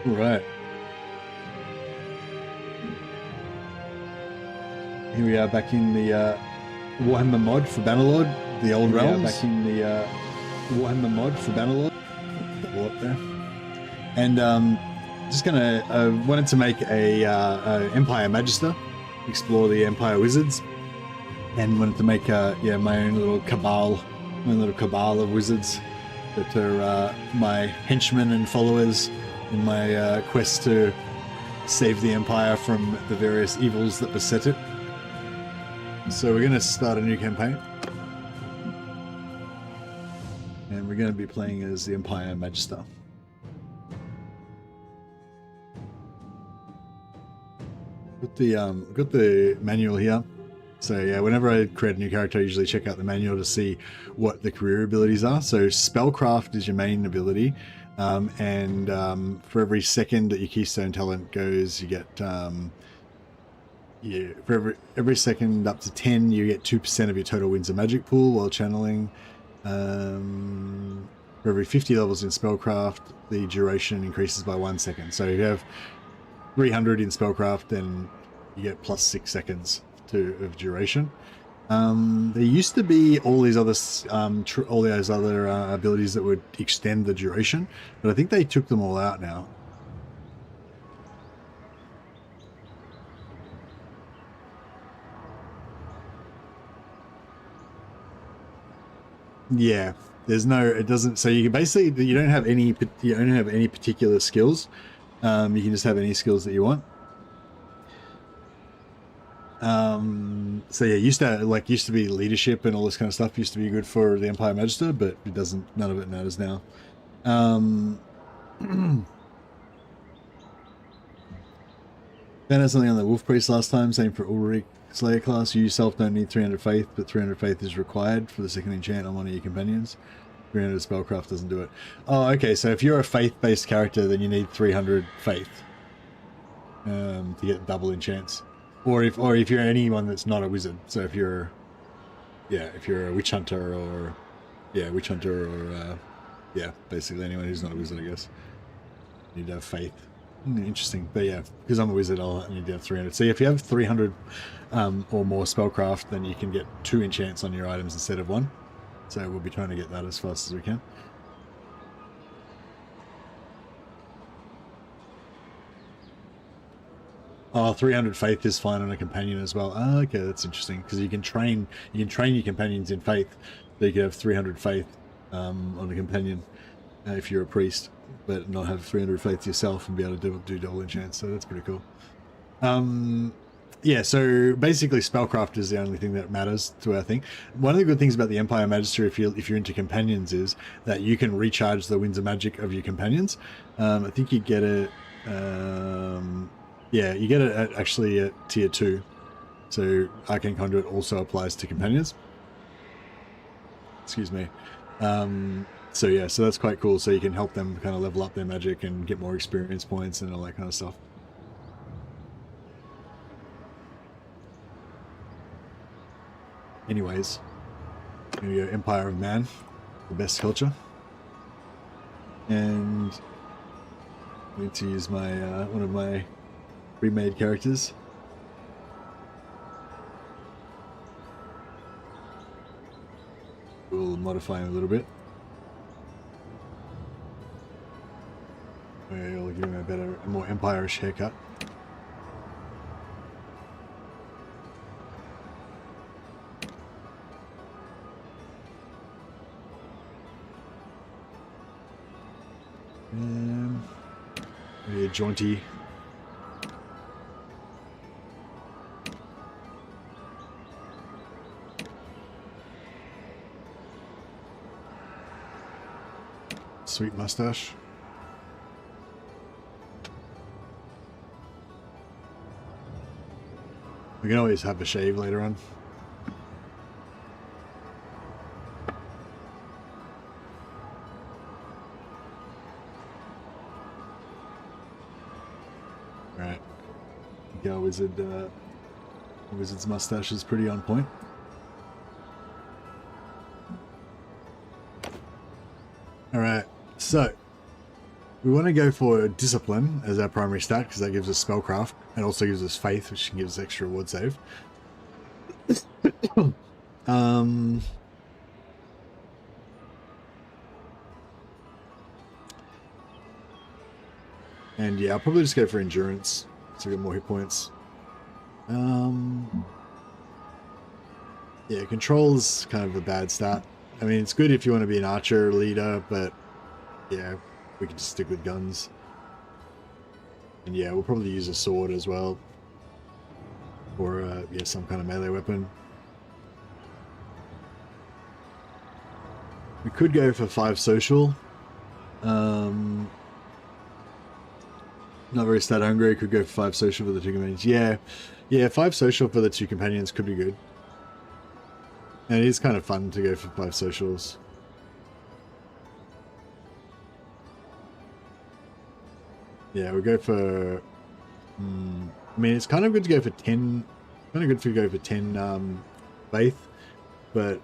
All right. Here we are back in the Warhammer mod for Bannerlord, the old realms. Back in the Warhammer mod for Bannerlord. What there? And just gonna wanted to make a Empire Magister, explore the Empire Wizards, and wanted to make my own little cabal, of wizards that are my henchmen and followers in my quest to save the Empire from the various evils that beset it. So we're going to start a new campaign, and we're going to be playing as the Empire Magister. Got the manual here. So yeah, whenever I create a new character, I usually check out the manual to see what the career abilities are. So Spellcraft is your main ability, and for every second that your Keystone talent goes, you get for every second up to 10, you get 2% of your total Winds of Magic pool while channeling. For every 50 levels in Spellcraft, the duration increases by 1 second. So if you have 300 in Spellcraft, then you get plus 6 seconds of duration. There used to be all these other abilities that would extend the duration, but I think they took them all out now. Yeah, there's no, it doesn't, so you can basically, you don't have any particular skills. You can just have any skills that you want. So yeah, used to be leadership and all this kind of stuff used to be good for the Empire Magister, but it doesn't, none of it matters now. Ben had something on the Wolf Priest last time, same for Ulrich Slayer class. You yourself don't need 300 faith, but 300 faith is required for the second enchant on one of your companions. 300 spellcraft doesn't do it. Oh, okay, so if you're a faith-based character, then you need 300 faith to get double enchants. Or if you're anyone that's not a wizard. So if you're a witch hunter or basically anyone who's not a wizard, I guess. You need to have faith. Interesting, but yeah, because I'm a wizard, I'll need to have 300. So if you have 300 or more spellcraft, then you can get 2 enchants on your items instead of 1. So we'll be trying to get that as fast as we can. Oh, 300 faith is fine on a companion as well. Oh, okay, that's interesting because you can train your companions in faith. So you can have 300 faith on a companion if you're a priest, but not have 300 faith yourself and be able to do double enchants. So that's pretty cool. Yeah, so basically spellcraft is the only thing that matters to our thing. One of the good things about the Empire Magister, if you're into companions, is that you can recharge the Winds of Magic of your companions. I think you get it. Yeah, you get it actually at tier 2. So Arcane Conduit also applies to companions. Excuse me. So yeah, so that's quite cool. So you can help them kind of level up their magic and get more experience points and all that kind of stuff. Anyways, here we go, Empire of Man, the best culture. And I need to use my one of my remade characters. We'll modify him a little bit. We'll give him a more Empire-ish haircut. Maybe a jaunty. Sweet mustache. We can always have a shave later on. Alright. Yeah, wizard's mustache is pretty on point. Alright, so We want to go for Discipline as our primary stat because that gives us Spellcraft and also gives us Faith, which gives us extra ward save. And yeah, I'll probably just go for Endurance to get more hit points. Yeah, Control's kind of a bad stat. I mean, it's good if you want to be an archer leader, but yeah, we can just stick with guns. And yeah, we'll probably use a sword as well. Or yeah, some kind of melee weapon. We could go for 5 social. Not very stat hungry. Could go for 5 social for the 2 companions. Yeah, 5 social for the 2 companions could be good. And it is kind of fun to go for 5 socials. Yeah, we'll go for... I mean, it's kind of good to go for 10... Kind of good to go for 10 faith, but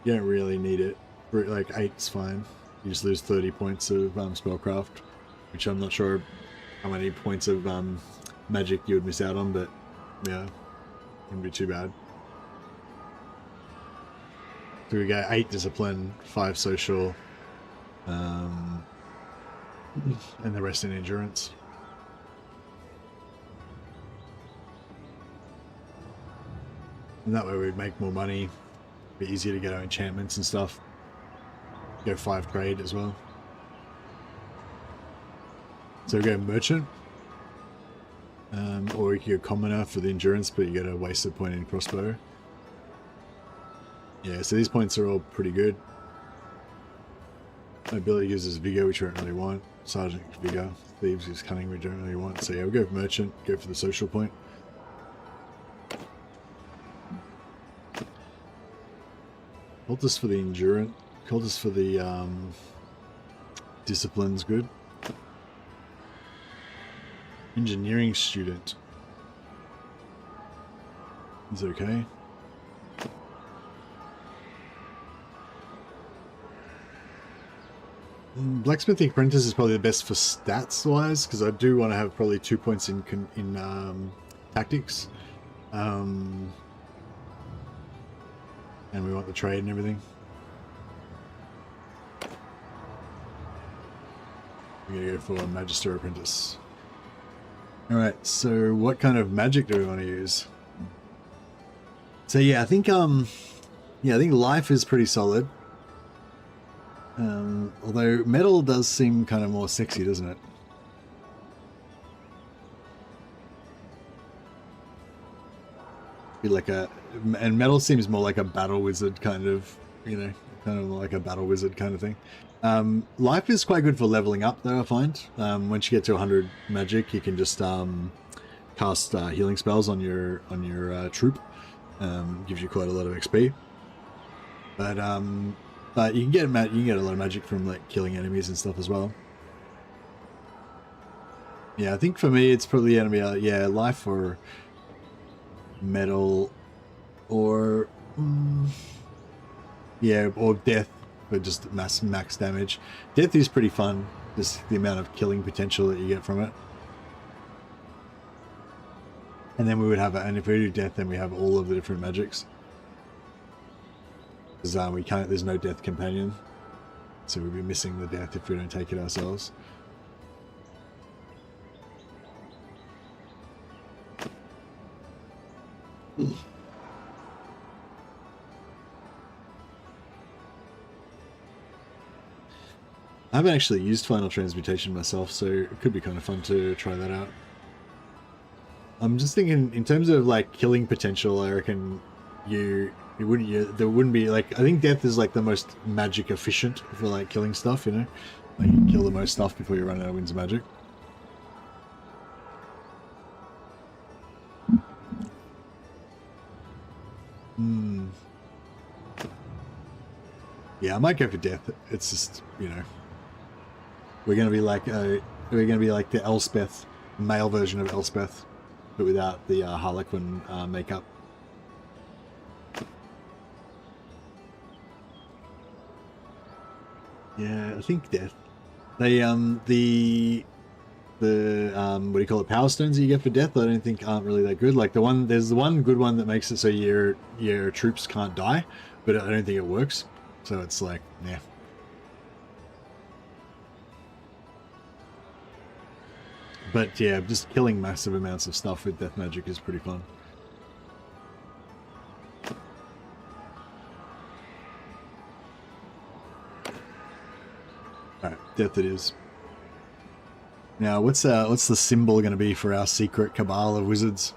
you don't really need it. Like 8's fine. You just lose 30 points of spellcraft, which I'm not sure how many points of magic you would miss out on, but yeah, wouldn't be too bad. So we get 8 discipline, 5 social, and the rest in endurance. And that way we'd make more money, be easier to get our enchantments and stuff. Go 5 trade as well. So we go merchant, or we can go commoner for the endurance, but you get a wasted point in crossbow. Yeah, so these points are all pretty good. Mobility gives us vigor, which we don't really want. Sergeant vigor, thieves is cunning, we don't really want. So yeah, we'll go for merchant, go for the social point. Cultist for the endurance, cultist for the discipline's good. Engineering student is okay. Blacksmithing apprentice is probably the best for stats wise, because I do want to have probably 2 points in tactics, and we want the trade and everything. We're gonna go for a magister apprentice. All right, so what kind of magic do we want to use? So yeah, I think life is pretty solid. Although metal does seem kind of more sexy, doesn't it? Be like and metal seems more like a battle wizard kind of, you know, kind of like a battle wizard kind of thing. Life is quite good for leveling up though, I find. Once you get to 100 magic, you can just cast healing spells on your troop. Gives you quite a lot of XP. But you can get a lot of magic from like killing enemies and stuff as well. Yeah, I think for me it's probably gonna be life or metal, or or death for just max damage. Death is pretty fun, just the amount of killing potential that you get from it. And then we would have, and if we do death, then we have all of the different magics. Because there's no death companion, so we'd be missing the death if we don't take it ourselves. I haven't actually used Final Transmutation myself, so it could be kind of fun to try that out. I'm just thinking, in terms of like killing potential, I reckon there wouldn't be like, I think death is like the most magic efficient for like killing stuff, you know? Like you can kill the most stuff before you run out of winds of magic. Yeah, I might go for death. It's just, you know, we're gonna be like the Elspeth, male version of Elspeth, but without the Harlequin makeup. Yeah, I think death. They the what do you call it, power stones that you get for death, I don't think aren't really that good. Like there's the one good one that makes it so your troops can't die, but I don't think it works. So it's like, yeah. But yeah, just killing massive amounts of stuff with death magic is pretty fun. Alright, death it is. Now, what's the symbol going to be for our secret cabal of wizards?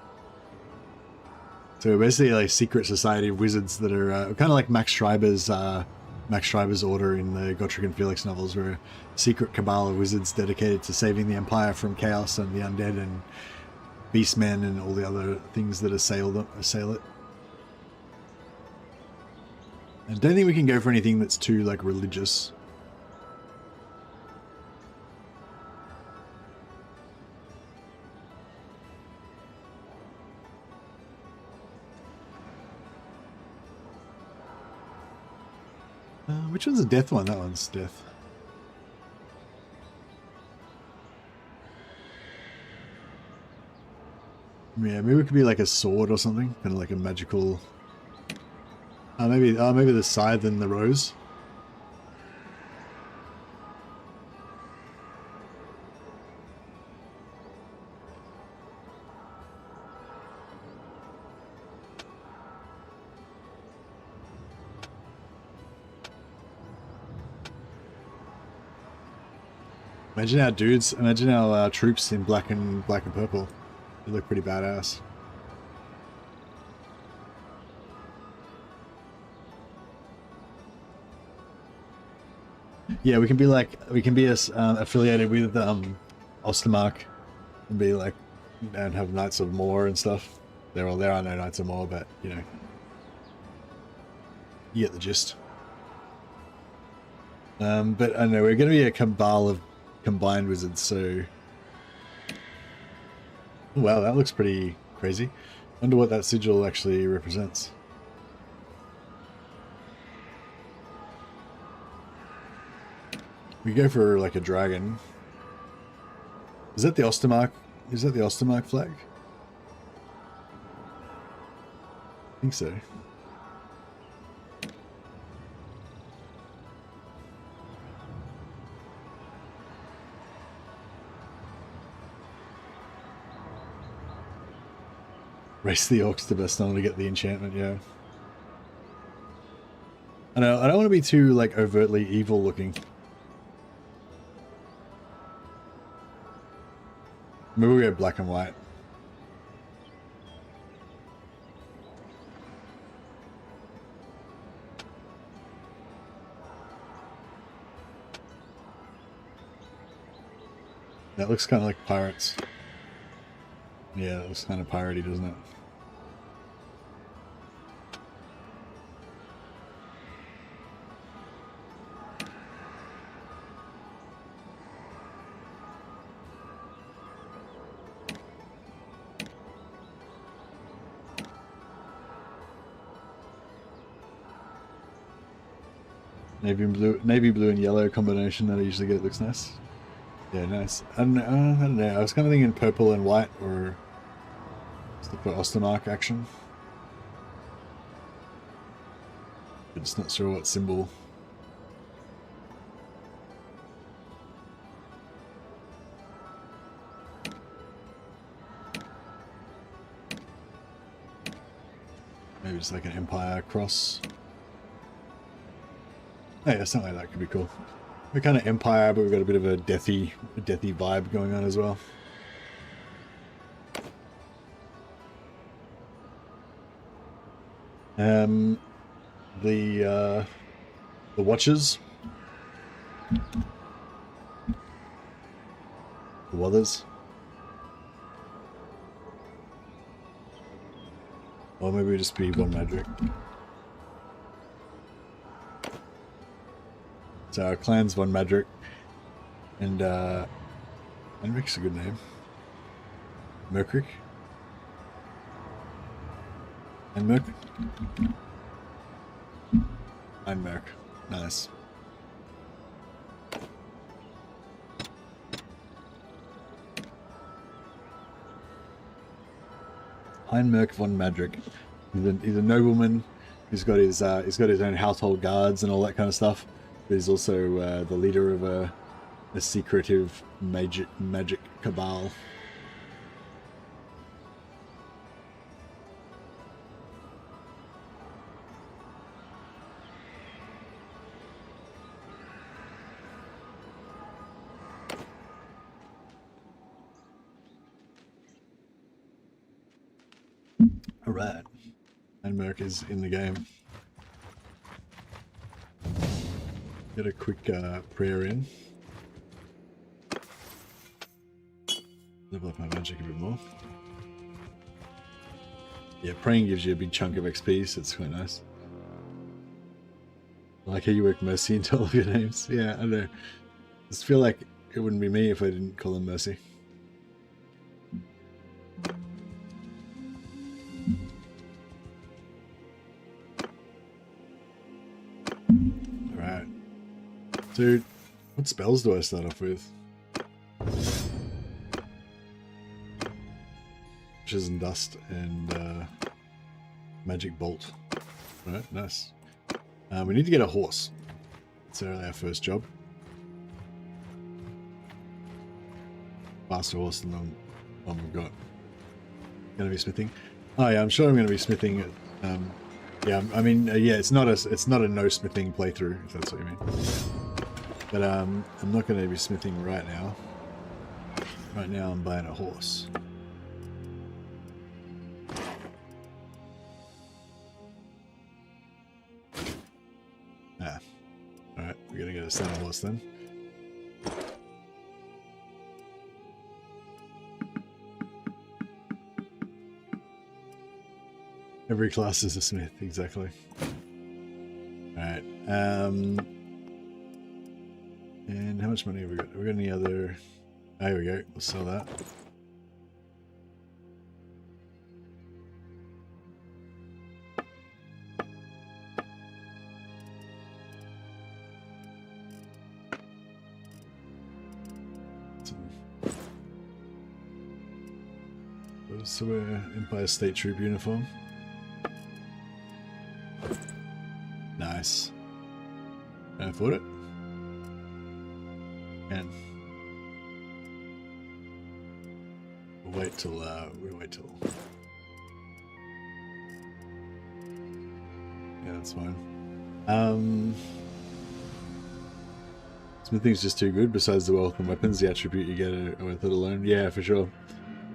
So basically, like secret society of wizards that are kind of like Max Schreiber's order in the Gotrek and Felix novels, where a secret cabal of wizards dedicated to saving the Empire from chaos and the undead and beastmen and all the other things that assail it. I don't think we can go for anything that's too like religious. Which one's a death one? That one's death. Yeah, maybe it could be like a sword or something, kind of like a magical. Maybe the scythe and the rose. Imagine our troops in black and purple. They look pretty badass. Yeah, we can be affiliated with Ostermark and be like, and have Knights of More and stuff. There are no Knights of More, but you know, you get the gist. But I don't know, we're going to be a cabal of combined wizards, so wow, that looks pretty crazy. Wonder what that sigil actually represents. We go for like a dragon. Is that the Ostermark? Is that the Ostermark flag? I think so. Race the orcs to Baston to get the enchantment, yeah. I know, I don't want to be too like overtly evil looking. Maybe we'll go black and white. That looks kind of like pirates. Yeah, that looks kind of piratey, doesn't it? Navy blue and yellow combination that I usually get looks nice. Yeah, nice. I don't know. I was kind of thinking purple and white, or for Ostermark action. But just not sure what symbol. Maybe just like an Empire cross. Oh yeah, something like that could be cool. We're kind of Empire, but we've got a bit of a deathy vibe going on as well. The Watchers. The Wothers. Or maybe we just be one magic. So our clan's Von Madrick, and Henrik's a good name. Merkrick. And Merk. I'm Merk. Nice. Heinmerk von Madrick. He's a nobleman. He's got his own household guards and all that kind of stuff. But he's also the leader of a secretive magic cabal. All right, and Merc is in the game. Get a quick prayer in. Level up my magic a bit more. Yeah, praying gives you a big chunk of XP, so it's quite nice. I like how you work Mercy into all of your names. Yeah, I don't know. I just feel like it wouldn't be me if I didn't call him Mercy. Alright. Dude, what spells do I start off with? Ashes and Dust and Magic Bolt. Alright, nice. We need to get a horse. That's our first job. Faster horse than the one we've got. Gonna be smithing. Oh yeah, I'm sure I'm gonna be smithing it. Yeah, I mean, yeah, it's not a no smithing playthrough, if that's what you mean. But I'm not gonna be smithing right now. Right now, I'm buying a horse. Ah, all right, we're gonna get a saddle horse then. Every class is a smith, exactly. Alright, and how much money have we got? Have we got any other... Oh, there we go, we'll sell that. So we're Empire State Troop uniform. Nice. Can I afford it? Can. We'll wait till yeah, that's fine. Smithing's just too good. Besides the wealth and weapons, the attribute you get are worth it alone. Yeah, for sure.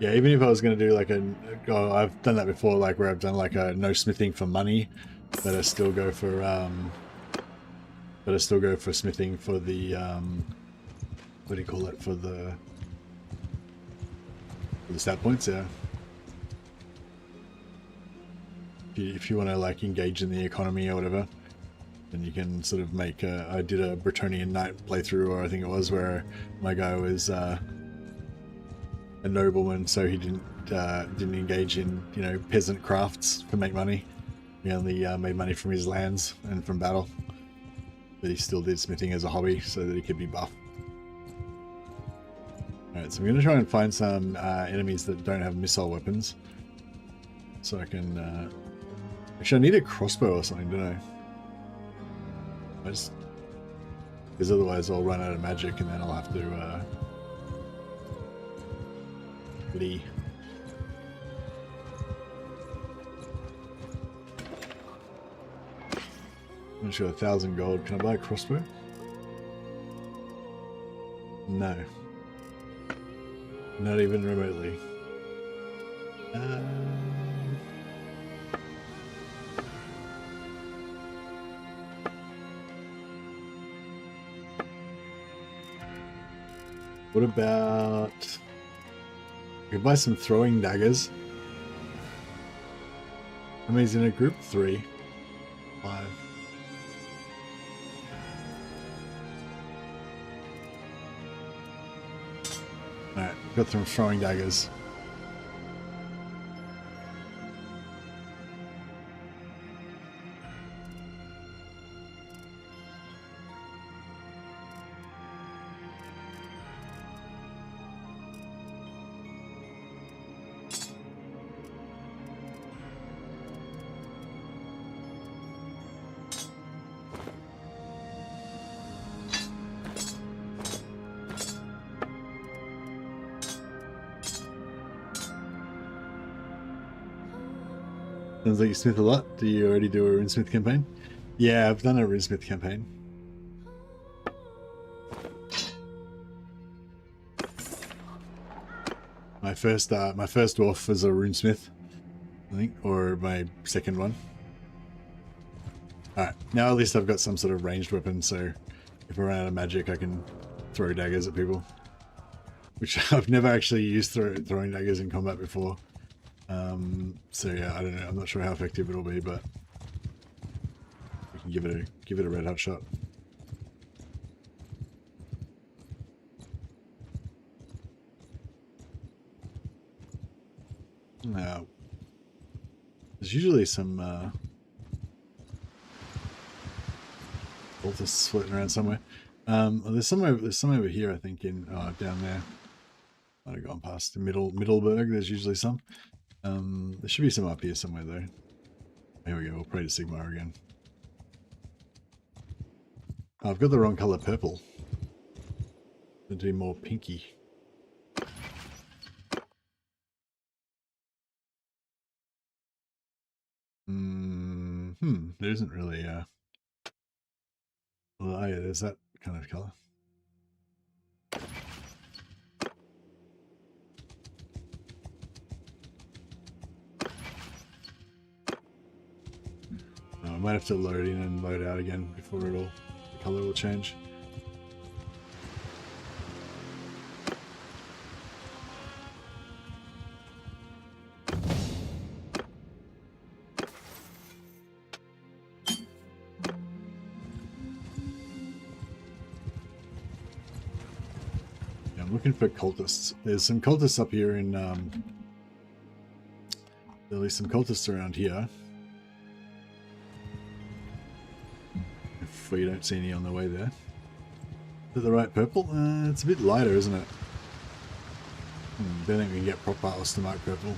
Yeah, even if I was going to do like I've done that before, like where I've done like a no smithing for money, but I still go for smithing for the what do you call it, for the stat points. Yeah, if you want to like engage in the economy or whatever, then you can sort of make I did a Bretonnian Knight playthrough, or I think it was, where my guy was a nobleman, so he didn't engage in, you know, peasant crafts to make money. He only made money from his lands and from battle, but he still did smithing as a hobby so that he could be buff. Alright, so I'm going to try and find some enemies that don't have missile weapons, so I can actually I need a crossbow or something, don't I? Because otherwise I'll run out of magic and then I'll have to flee. I'm sure 1,000 gold. Can I buy a crossbow? No. Not even remotely. What about... I could buy some throwing daggers. How many's in a group? 3. 5. Alright, got some throwing daggers. Sounds like you smith a lot. Do you already do a runesmith campaign? Yeah, I've done a runesmith campaign. My first dwarf was a runesmith, I think, or my second one. Alright, now at least I've got some sort of ranged weapon, so if I run out of magic I can throw daggers at people. Which I've never actually used throwing daggers in combat before. So yeah, I don't know, I'm not sure how effective it'll be, but we can give it a red hot shot. Now, there's usually some cultists floating around somewhere. Well, there's some over here, I think, in down there. Might have gone past the Middleburg. There's usually some. There should be some up here somewhere though. Here we go. We'll pray to Sigmar again. Oh, I've got the wrong color purple. It'd be more pinky. There isn't really well, yeah, there's that kind of color. I might have to load in and load out again before the color will change. I'm looking for cultists. There's some cultists up here in at least some cultists around here. If we don't see any on the way there. Is it the right purple? It's a bit lighter, isn't it? Don't think we can get proper Ostermark purple.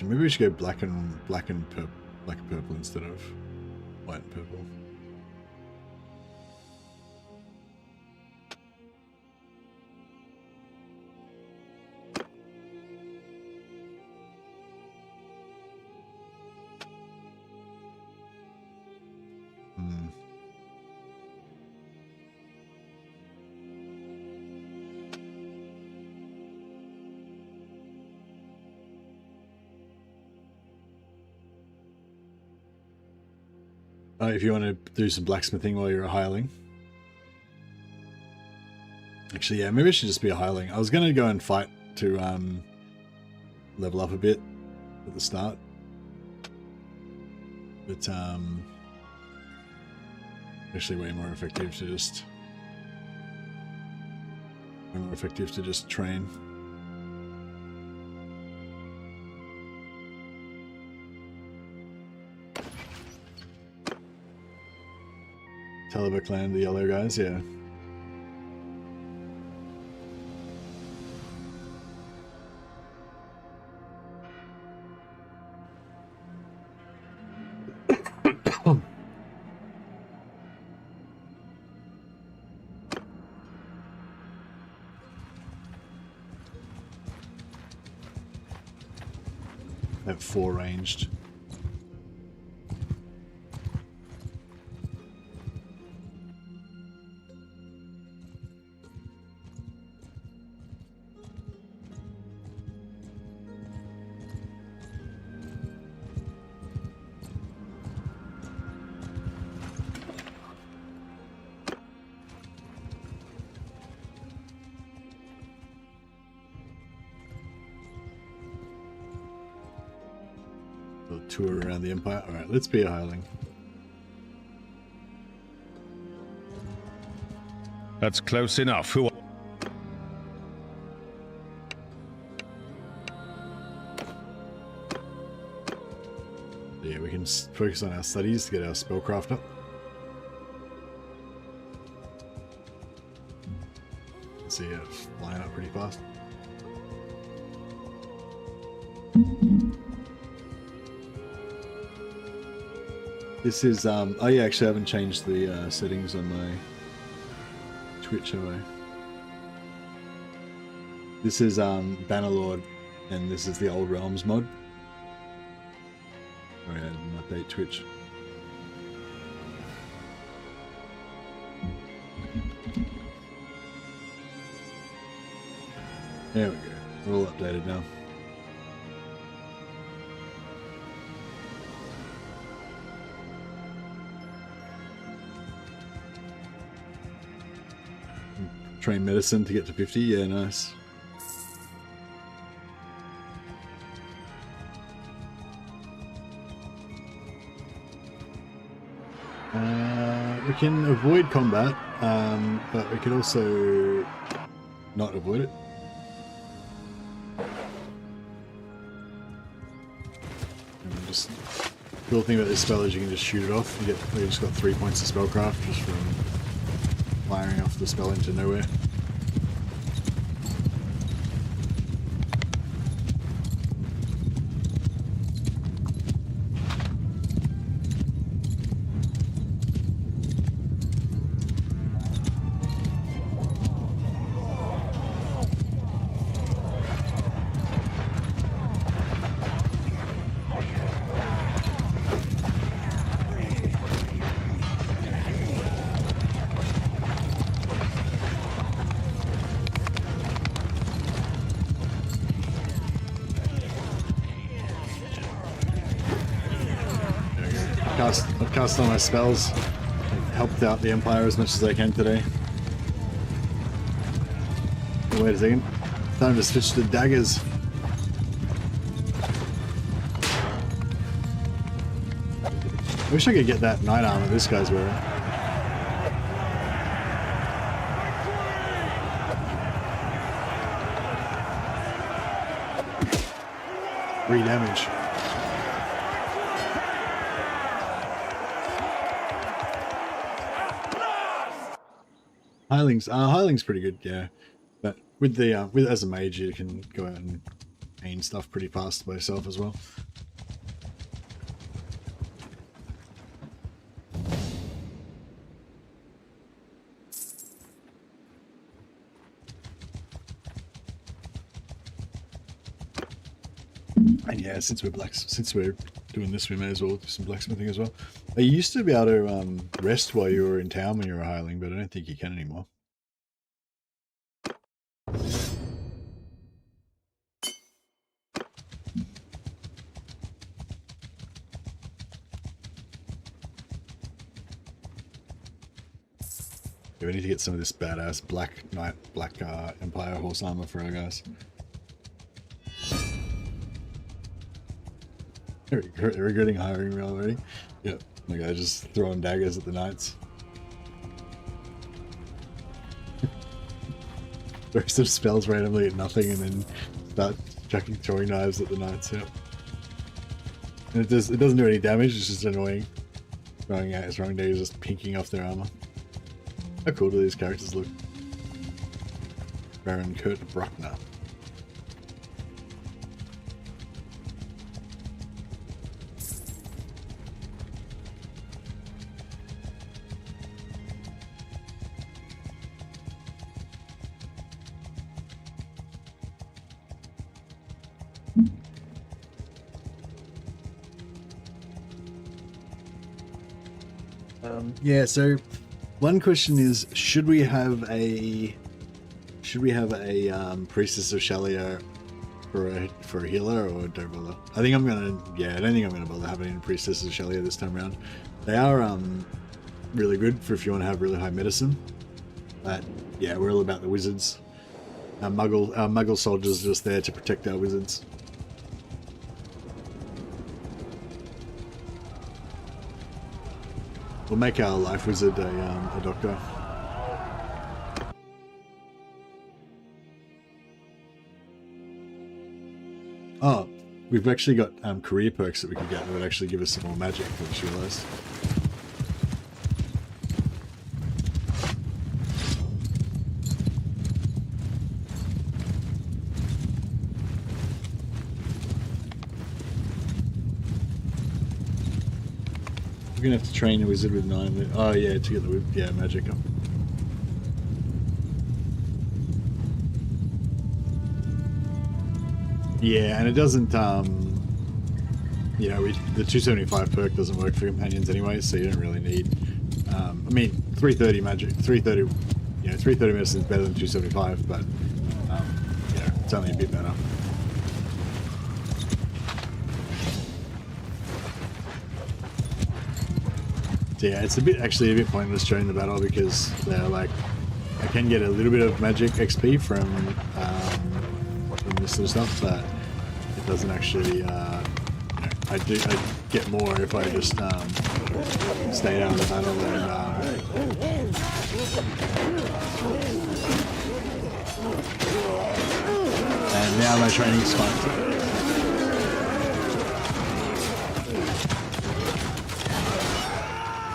Maybe we should go black and purple instead of white and purple. If you want to do some blacksmithing while you're a hireling. Actually, yeah, maybe it should just be a hireling. I was going to go and fight to level up a bit at the start. But actually way more effective to just train. Talibur clan, the yellow guys, yeah. I have 4 ranged. Tour around the Empire. Alright, let's be a hireling. That's close enough. Who? Yeah, we can focus on our studies to get our spellcraft up. See it flying up pretty fast. This is, oh yeah, actually I haven't changed the settings on my Twitch, have I? This is Bannerlord, and this is the old Realms mod. Sorry, I didn't update Twitch. There we go. We're all updated now. Train medicine to get to 50. Yeah, nice. We can avoid combat, but we can also not avoid it. And just the cool thing about this spell is you can just shoot it off. You just got 3 points of spellcraft just from firing off the spell into nowhere. I've cast all my spells. I've helped out the Empire as much as I can today. Oh, wait a second. Time to switch to daggers. I wish I could get that knight armor this guy's wearing. 3 damage. Hireling's pretty good, yeah. But with the as a mage, you can go out and paint stuff pretty fast by yourself as well. And yeah, since we're doing this, we may as well do some blacksmithing as well. You used to be able to rest while you were in town when you were a hireling, but I don't think you can anymore. Yeah, we need to get some of this badass black Empire horse armor for our guys. They're regretting hiring me already. Yep, my guy just throwing daggers at the knights. Throw some spells randomly at nothing and then start chucking throwing knives at the knights. Yep. And it doesn't do any damage. It's just annoying. Throwing daggers, just pinking off their armor. How cool do these characters look? Baron Kurt Bruckner. Yeah, so one question is, should we have a Priestess of Shallya for a healer, or don't bother? I think I'm gonna, yeah, I don't think I'm gonna bother having a Priestess of Shallya this time around. They are really good for if you want to have really high medicine, but yeah, we're all about the wizards. Our muggle soldiers are just there to protect our wizards. We'll make our life wizard a doctor. Oh, we've actually got career perks that we could get that would actually give us some more magic, I just realised. We're gonna have to train a wizard with 9. Oh yeah, to get the magic up. Yeah, and it doesn't, you know, the 275 perk doesn't work for companions anyway, so you don't really need, I mean, 330 magic, 330, you know, 330 medicine is better than 275, but, you know, it's only a bit better. So yeah, it's actually a bit pointless during the battle because they're like, I can get a little bit of magic XP from this sort of stuff, but it doesn't actually, you know, I get more if I just stay out of the battle and now my training's fucked.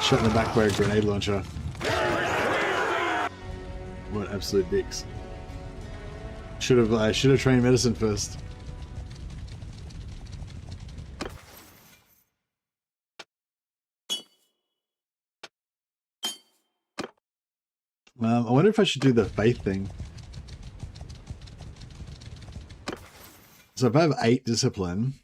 Shot in the back by a grenade launcher. What absolute dicks. I should have trained medicine first. I wonder if I should do the faith thing. So if I have 8 discipline,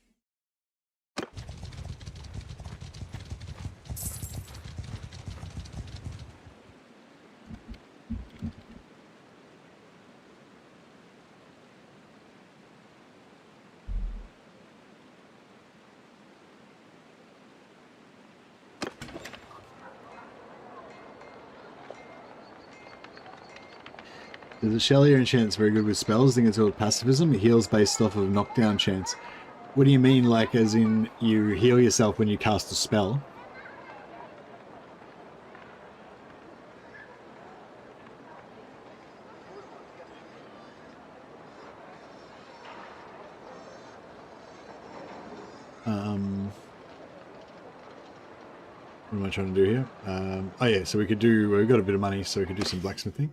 there's a Shellier enchant's very good with spells. I think it's called pacifism. It heals based off of knockdown chance. What do you mean, like as in you heal yourself when you cast a spell? What am I trying to do here? Oh yeah, so we've got a bit of money, so we could do some blacksmithing.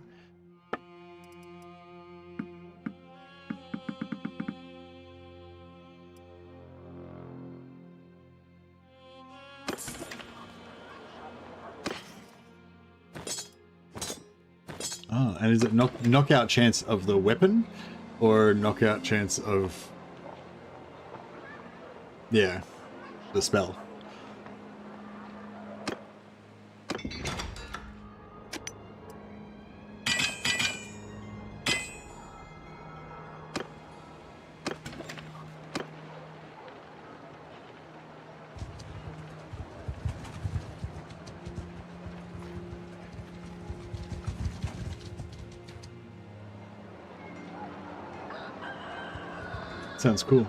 Oh, and is it knockout chance of the weapon or knockout chance of, yeah, the spell? Sounds cool.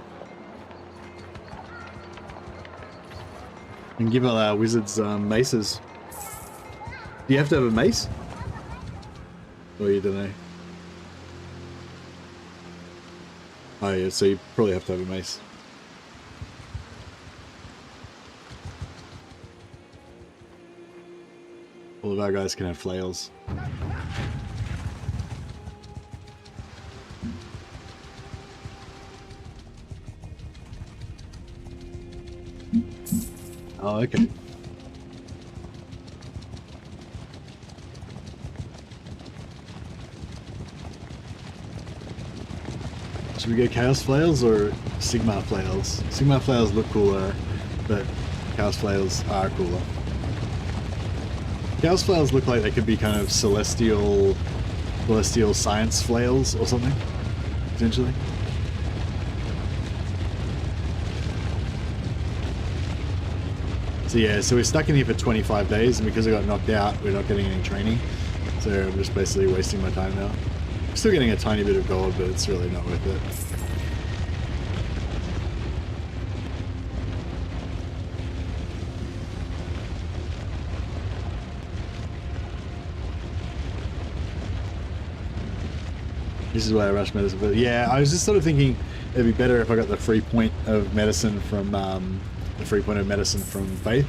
And give all our wizards maces. Do you have to have a mace? Or you don't know? Oh yeah, so you probably have to have a mace. All of our guys can have flails. Oh, okay. Should we go Chaos Flails or Sigma Flails? Sigma Flails look cooler, but Chaos Flails are cooler. Chaos Flails look like they could be kind of celestial science flails or something, potentially. So yeah, so we're stuck in here for 25 days, and because I got knocked out, we're not getting any training. So I'm just basically wasting my time now. I'm still getting a tiny bit of gold, but it's really not worth it. This is why I rush medicine. But yeah, I was just sort of thinking it'd be better if I got the free point of medicine from Faith.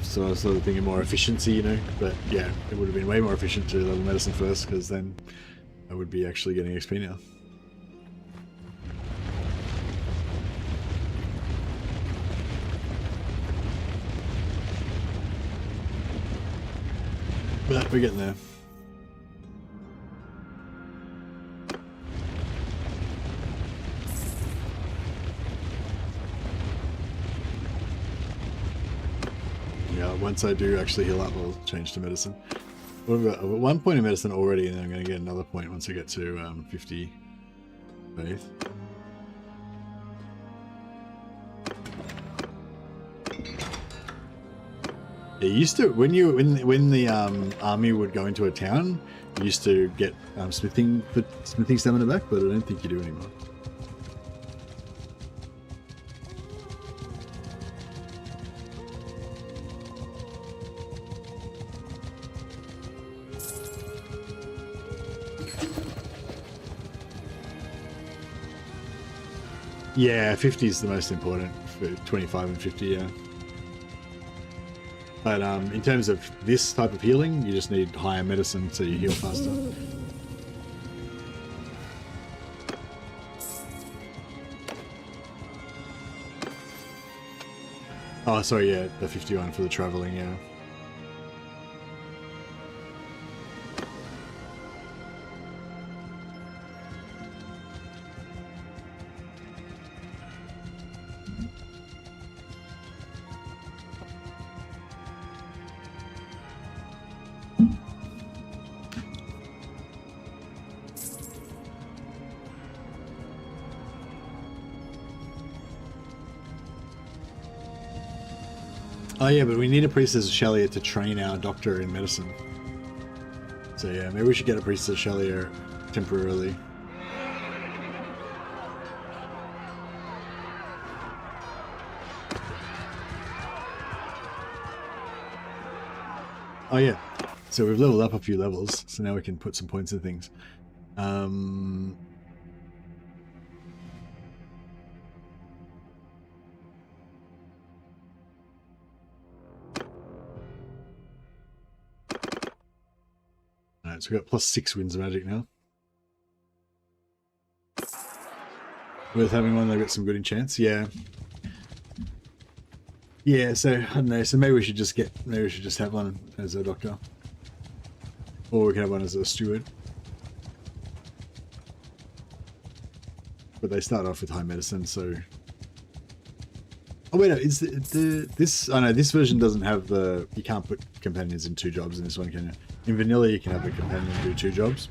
So I was sort of thinking more efficiency, you know. But yeah, it would have been way more efficient to level medicine first, because then I would be actually getting XP now. But we're getting there. Yeah, once I do actually heal up, I'll change to medicine. I've got 1 point of medicine already, and then I'm going to get another point once I get to 50 faith. Yeah, you used to, when the army would go into a town, you used to get smithing stamina back, but I don't think you do anymore. Yeah, 50 is the most important for 25 and 50, yeah. But in terms of this type of healing, you just need higher medicine so you heal faster. Oh, sorry, yeah, the 51 for the traveling, yeah. Oh yeah, but we need a priestess Shelier to train our doctor in medicine. So yeah, maybe we should get a priestess Shelier temporarily. Oh yeah, so we've leveled up a few levels, so now we can put some points in things. Alright, so we've got +6 winds of magic now. Worth having one, they've got some good enchants, yeah. Yeah, so I don't know, so maybe we should just have one as a doctor. Or we can have one as a steward. But they start off with high medicine, so... Oh wait, no, is this... Oh no, this version doesn't have the... You can't put companions in 2 jobs in this one, can you? In vanilla, you can have a companion do 2 jobs.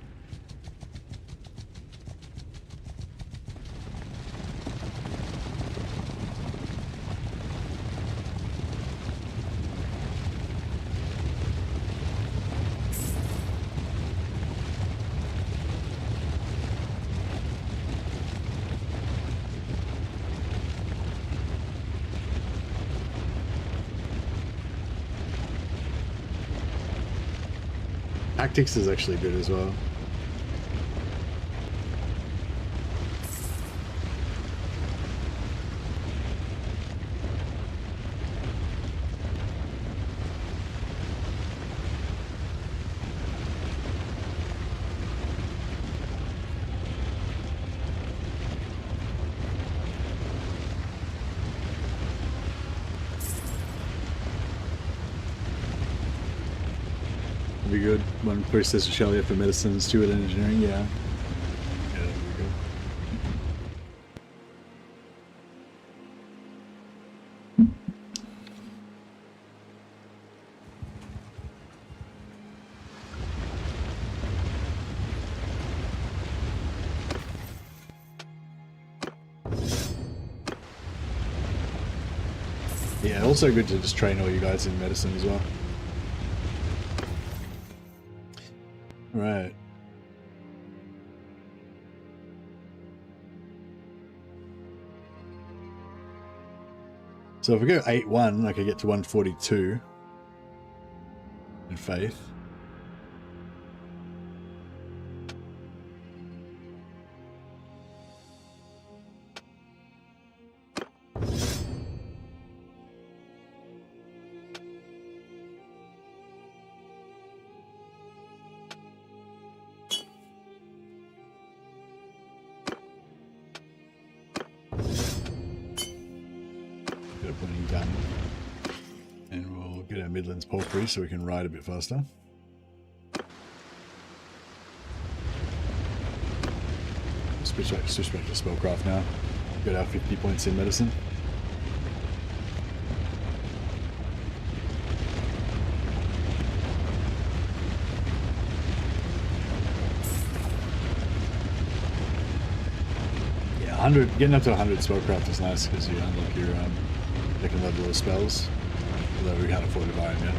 Tactics is actually good as well. Be good. One priestess of Shelier for medicine, steward and engineering, yeah. Yeah, that'd be good. Yeah, also good to just train all you guys in medicine as well. Right. So if we go 8-1, I could get to 142 in faith. Midlands Palfrey so we can ride a bit faster. switch back to spellcraft now. Got our 50 points in medicine. Yeah, 100. Getting up to 100 spellcraft is nice because you unlock your second level of spells. Although we can't afford to buy them yet.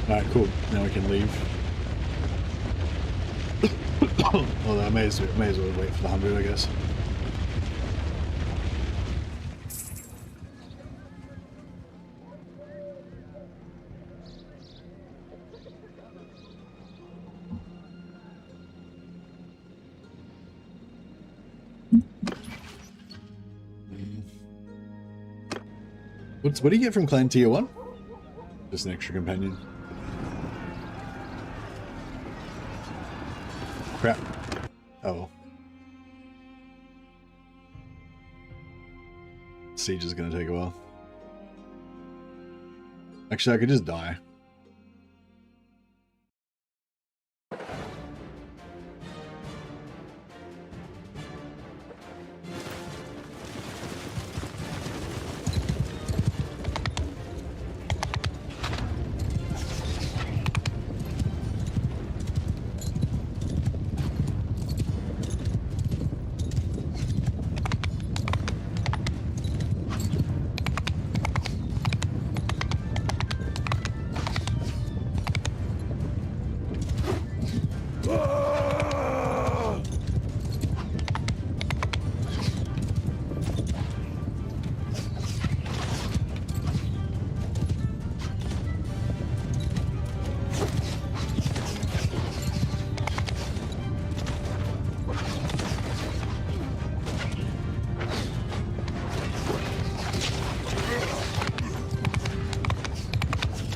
Alright, cool. Now we can leave. Although I may as well wait for the 100, I guess. What do you get from Clan Tier 1? Just an extra companion. Crap. Oh. Siege is gonna take a while. Actually, I could just die.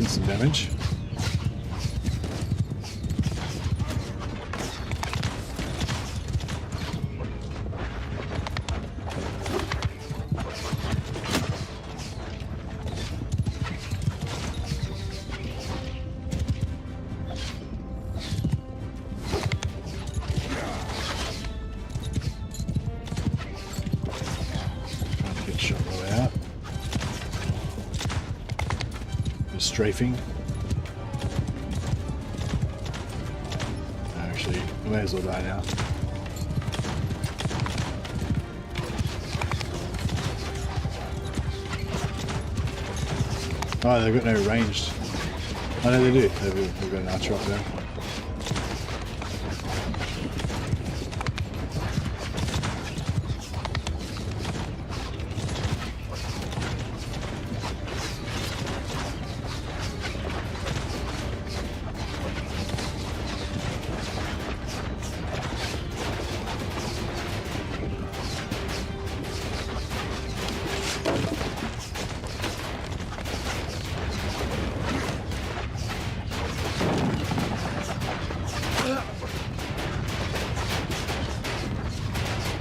Some damage. Trying to get shot all the way out. Strafing. Actually, I may as well die now. Oh, they've got no ranged. Oh no, they do. They've got an archer up there.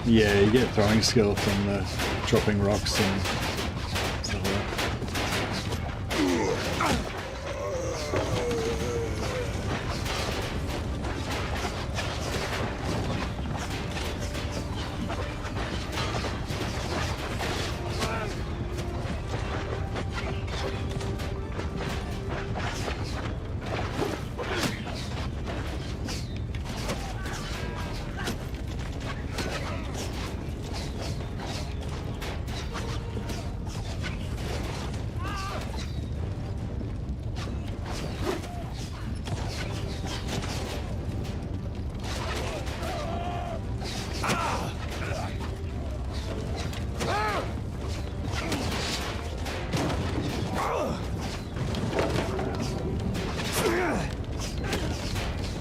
Yeah, you get throwing skill from the dropping rocks and stuff like that.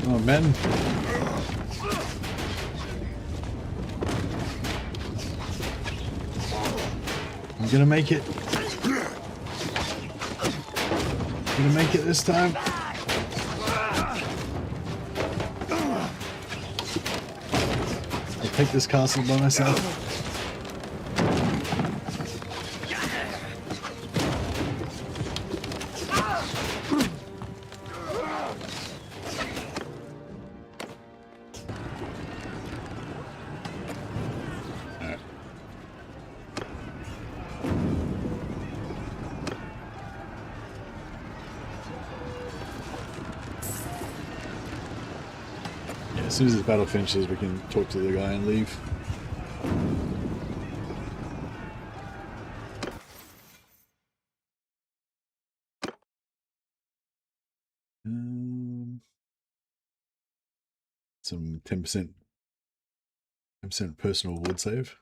Oh, men. I'm gonna make it. I'm gonna make it this time. take this castle by myself. As soon as this battle finishes, we can talk to the guy and leave. Some 10% personal wood save.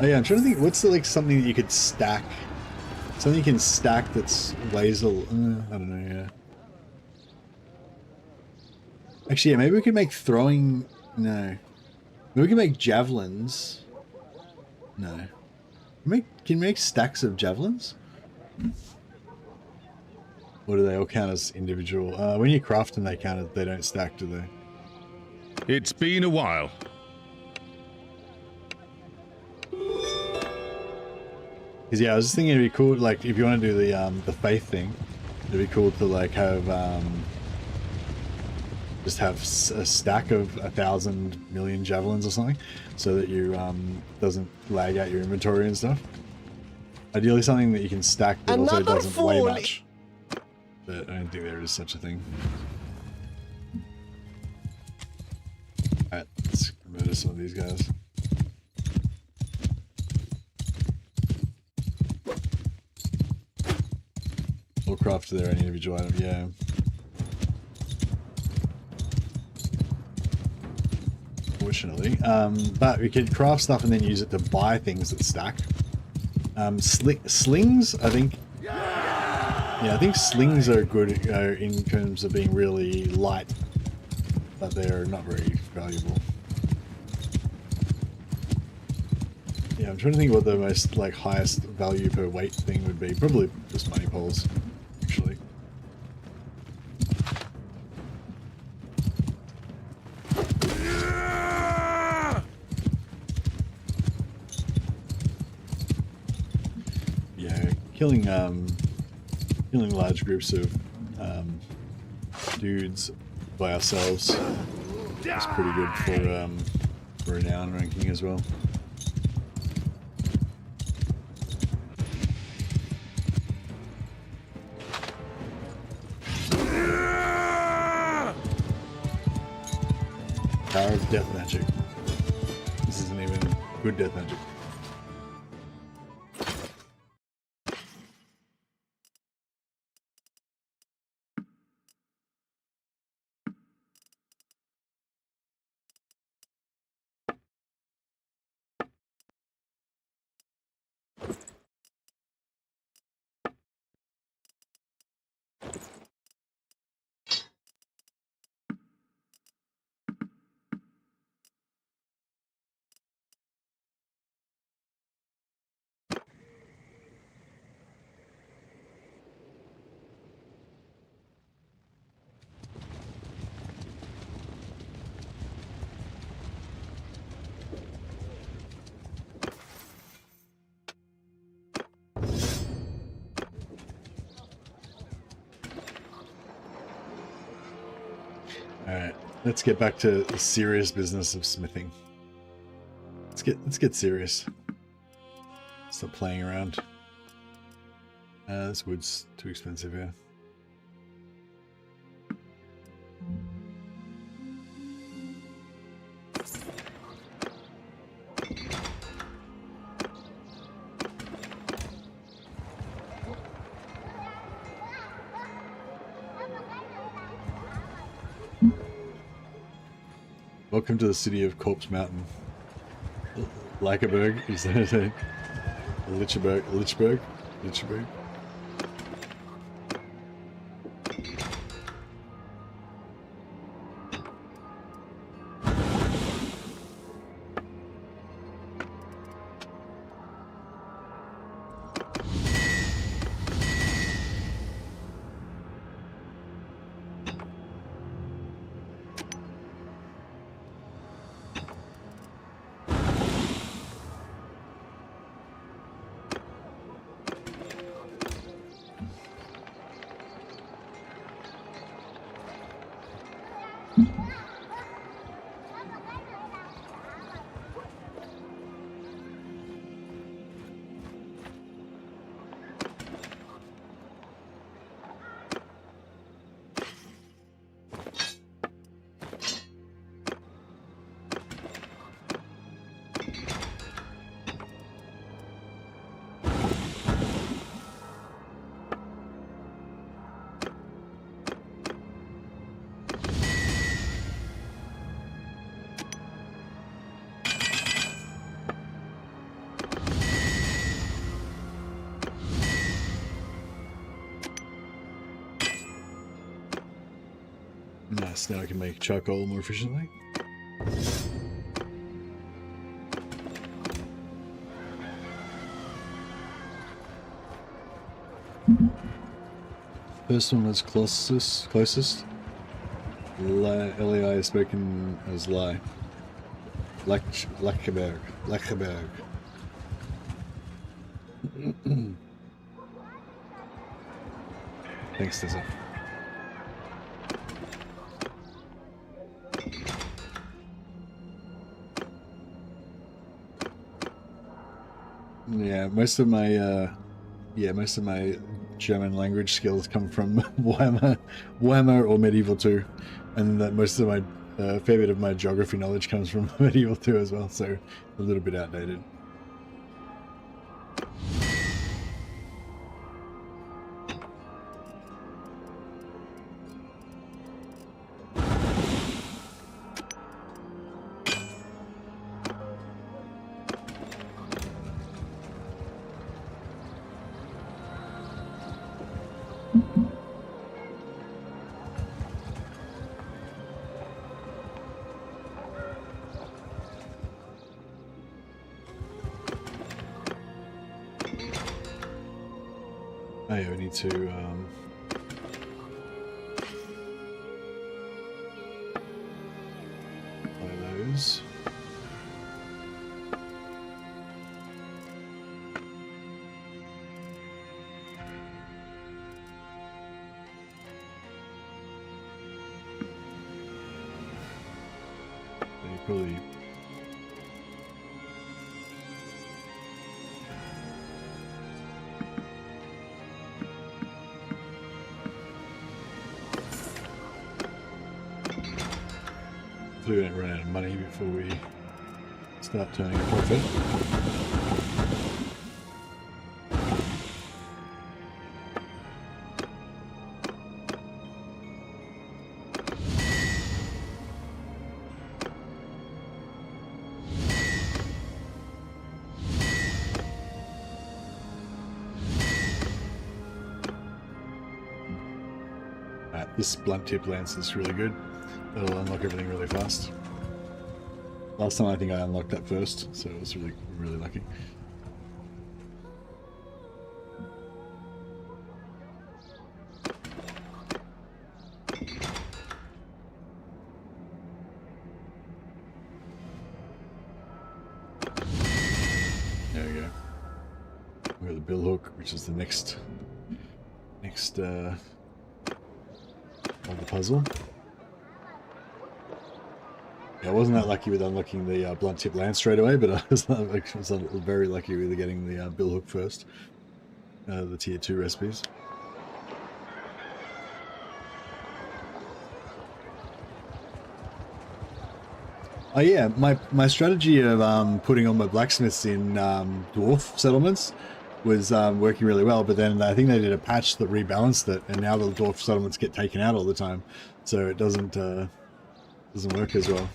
Oh yeah, I'm trying to think. What's like something that you could stack? Something you can stack that's weighs a. I don't know. Yeah. Actually, yeah. Maybe we could make throwing. No. Maybe we can make javelins. No. Can you make stacks of javelins? Or do they all count as individual? When you craft them, they count as, they don't stack, do they? It's been a while. Because yeah, I was just thinking it'd be cool, like if you want to do the faith thing, it'd be cool to like have just have a stack of 1,000 million javelins or something, so that you doesn't lag out your inventory and stuff. Ideally, something that you can stack that also doesn't weigh much. But I don't think there is such a thing. Alright, let's murder some of these guys. Or craft their own individual item, yeah. Fortunately. But we could craft stuff and then use it to buy things that stack. Slings, I think. Yeah, I think slings are good in terms of being really light, but they're not very valuable. Yeah, I'm trying to think what the most like highest value per weight thing would be. Probably just money poles, actually. Yeah, killing large groups of dudes by ourselves is pretty good for renown ranking as well. Power of death magic. This isn't even good death magic. Alright, let's get back to the serious business of smithing. Let's get serious. Stop playing around. This wood's too expensive here. Welcome to the city of Corpse Mountain. Lykeberg, is that it? Lichberg? Nice, now I can make charcoal more efficiently. First one was closest. LEI is spoken as lie. Lecheberg. Thanks, Tessa. Yeah, most of my German language skills come from Warhammer or Medieval 2, and that most of my fair bit of my geography knowledge comes from Medieval 2 as well, so a little bit outdated. I need to apply those. They probably we don't run out of money before we start turning a profit. This blunt tip lance is really good. It'll unlock everything really fast. Last time I think I unlocked that first, so it was really, really lucky. There we go. We got the bill hook, which is the next of the puzzle. Yeah, I wasn't that lucky with unlocking the blunt tip lance straight away, but I was very lucky with getting the bill hook first. The tier 2 recipes. Oh yeah, my strategy of putting all my blacksmiths in dwarf settlements was working really well, but then I think they did a patch that rebalanced it, and now the dwarf settlements get taken out all the time, so it doesn't work as well.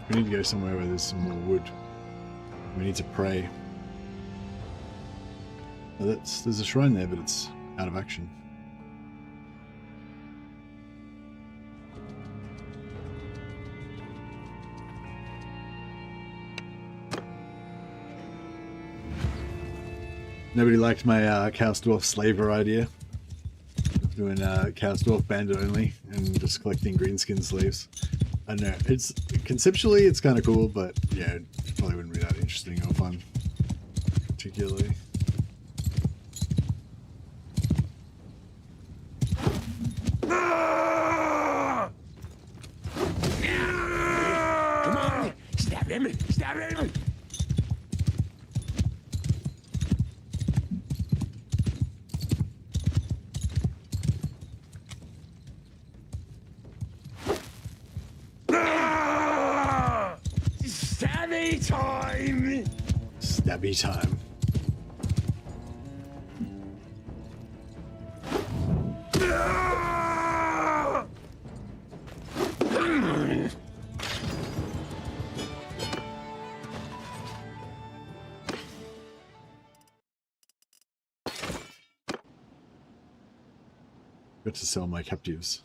We need to go somewhere where there's some more wood. We need to pray. Oh, there's a shrine there, but it's out of action. Nobody liked my Chaos Dwarf Slaver idea. Doing Chaos Dwarf Bandit only and just collecting greenskin sleeves. I don't know, it's conceptually it's kind of cool, but yeah, it probably wouldn't be that interesting or fun, particularly. Come on, stab him, stab him! Stabby time! Stabby time. Got to sell my captives.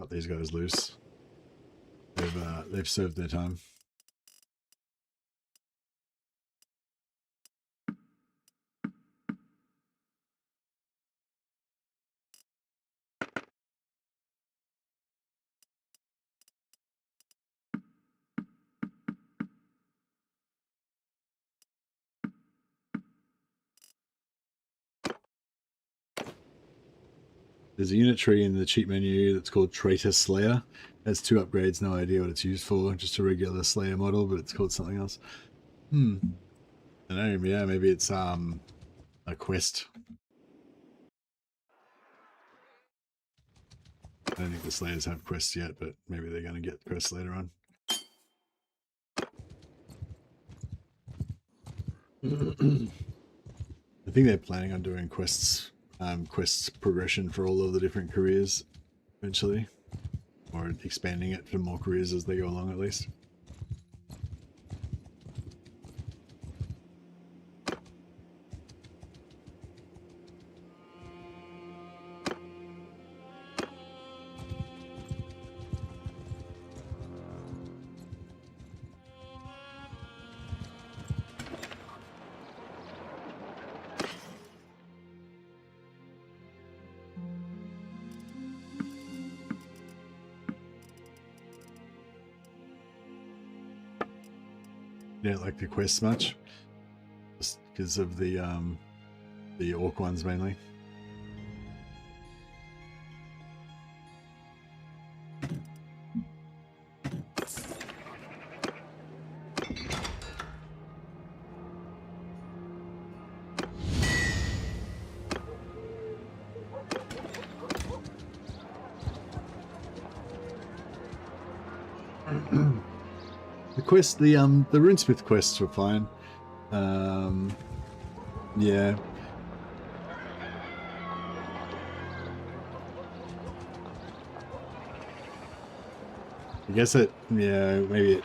Got these guys loose. They've served their time. There's a unit tree in the cheat menu that's called Traitor Slayer. It has 2 upgrades, no idea what it's used for. Just a regular Slayer model, but it's called something else. I don't know, yeah, maybe it's a quest. I don't think the Slayers have quests yet, but maybe they're going to get quests later on. I think they're planning on doing quests progression for all of the different careers eventually, or expanding it to more careers as they go along at least. You don't like the quests much, just because of the orc ones mainly. The Runesmith quests were fine. Yeah. I guess maybe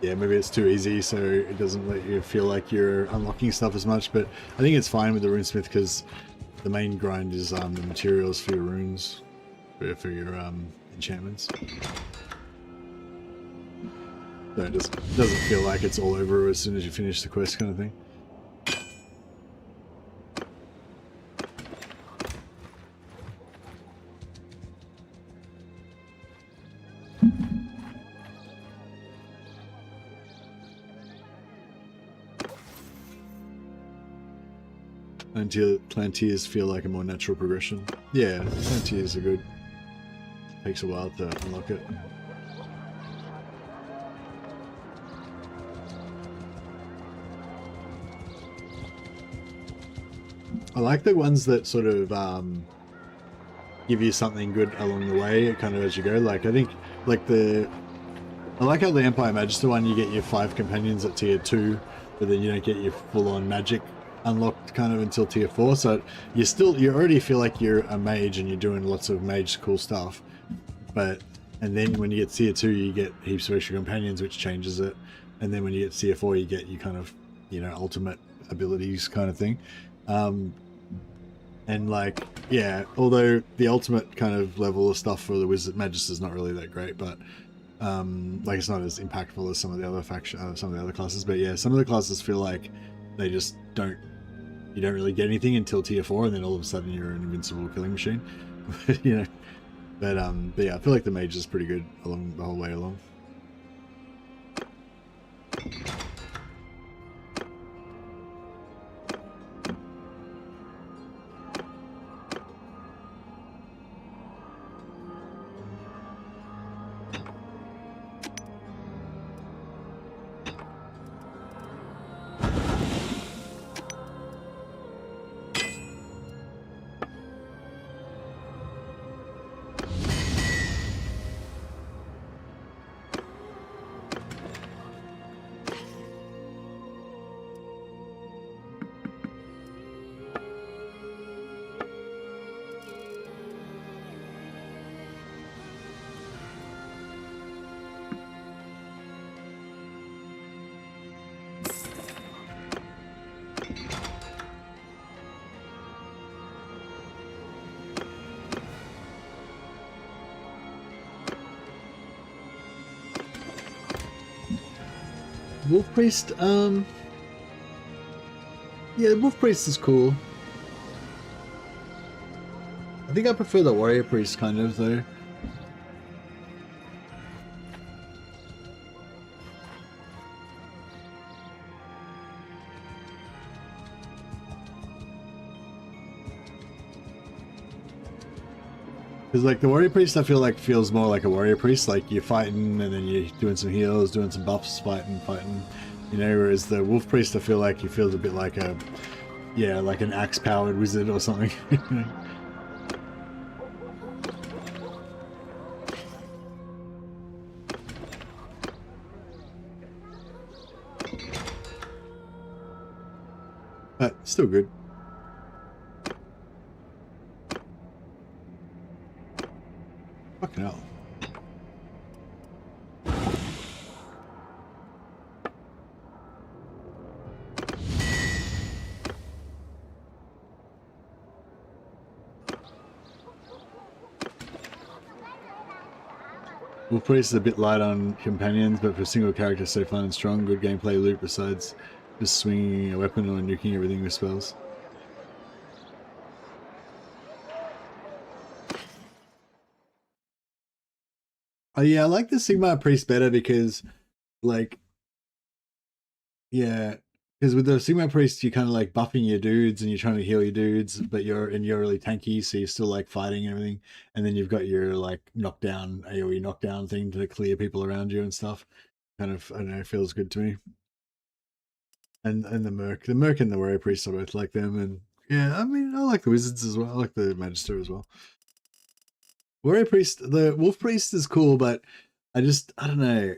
it's too easy, so it doesn't let you feel like you're unlocking stuff as much, but I think it's fine with the Runesmith because the main grind is the materials for your runes, for your enchantments. So it doesn't feel like it's all over as soon as you finish the quest kind of thing. Plantiers feel like a more natural progression. Yeah, Plantiers are good. Takes a while to unlock it. I like the ones that sort of give you something good along the way, kind of as you go. Like, I think, I like how the Empire Magister one, you get your 5 companions at tier 2, but then you don't get your full-on magic unlocked kind of until tier 4. So you already feel like you're a mage and you're doing lots of mage cool stuff. And then when you get tier 2, you get heaps of extra companions, which changes it. And then when you get tier 4, you get your kind of, ultimate abilities kind of thing. And And like, yeah, although the ultimate kind of level of stuff for the Wizard Magister is not really that great, but like it's not as impactful as some of the other some of the other classes. But yeah, some of the classes feel like they just don't. You don't really get anything until tier 4, and then all of a sudden you're an invincible killing machine. You know. But yeah, I feel like the mage is pretty good along the whole way along. Wolf Priest, yeah, Wolf Priest is cool. I think I prefer the Warrior Priest kind of, though. Because like the Warrior Priest I feel like feels more like a Warrior Priest, like you're fighting and then you're doing some heals, doing some buffs, fighting, you know, whereas the Wolf Priest I feel like he feels a bit like a, yeah, like an axe powered wizard or something. But still good. Fucking hell. Wolf Priest is a bit light on companions, but for a single character so fun and strong, good gameplay loop besides just swinging a weapon or nuking everything with spells. Oh yeah, I like the Sigmar Priest better because, like, yeah, because with the Sigmar Priest, you're kind of like buffing your dudes and you're trying to heal your dudes, but you're really tanky, so you're still like fighting and everything. And then you've got your like knockdown AoE knockdown thing to clear people around you and stuff. Kind of, I don't know, feels good to me. And the Merc and the Warrior Priest, I both like them. And yeah, I mean, I like the Wizards as well. I like the Magister as well. Warrior Priest, the Wolf Priest is cool, but I don't know.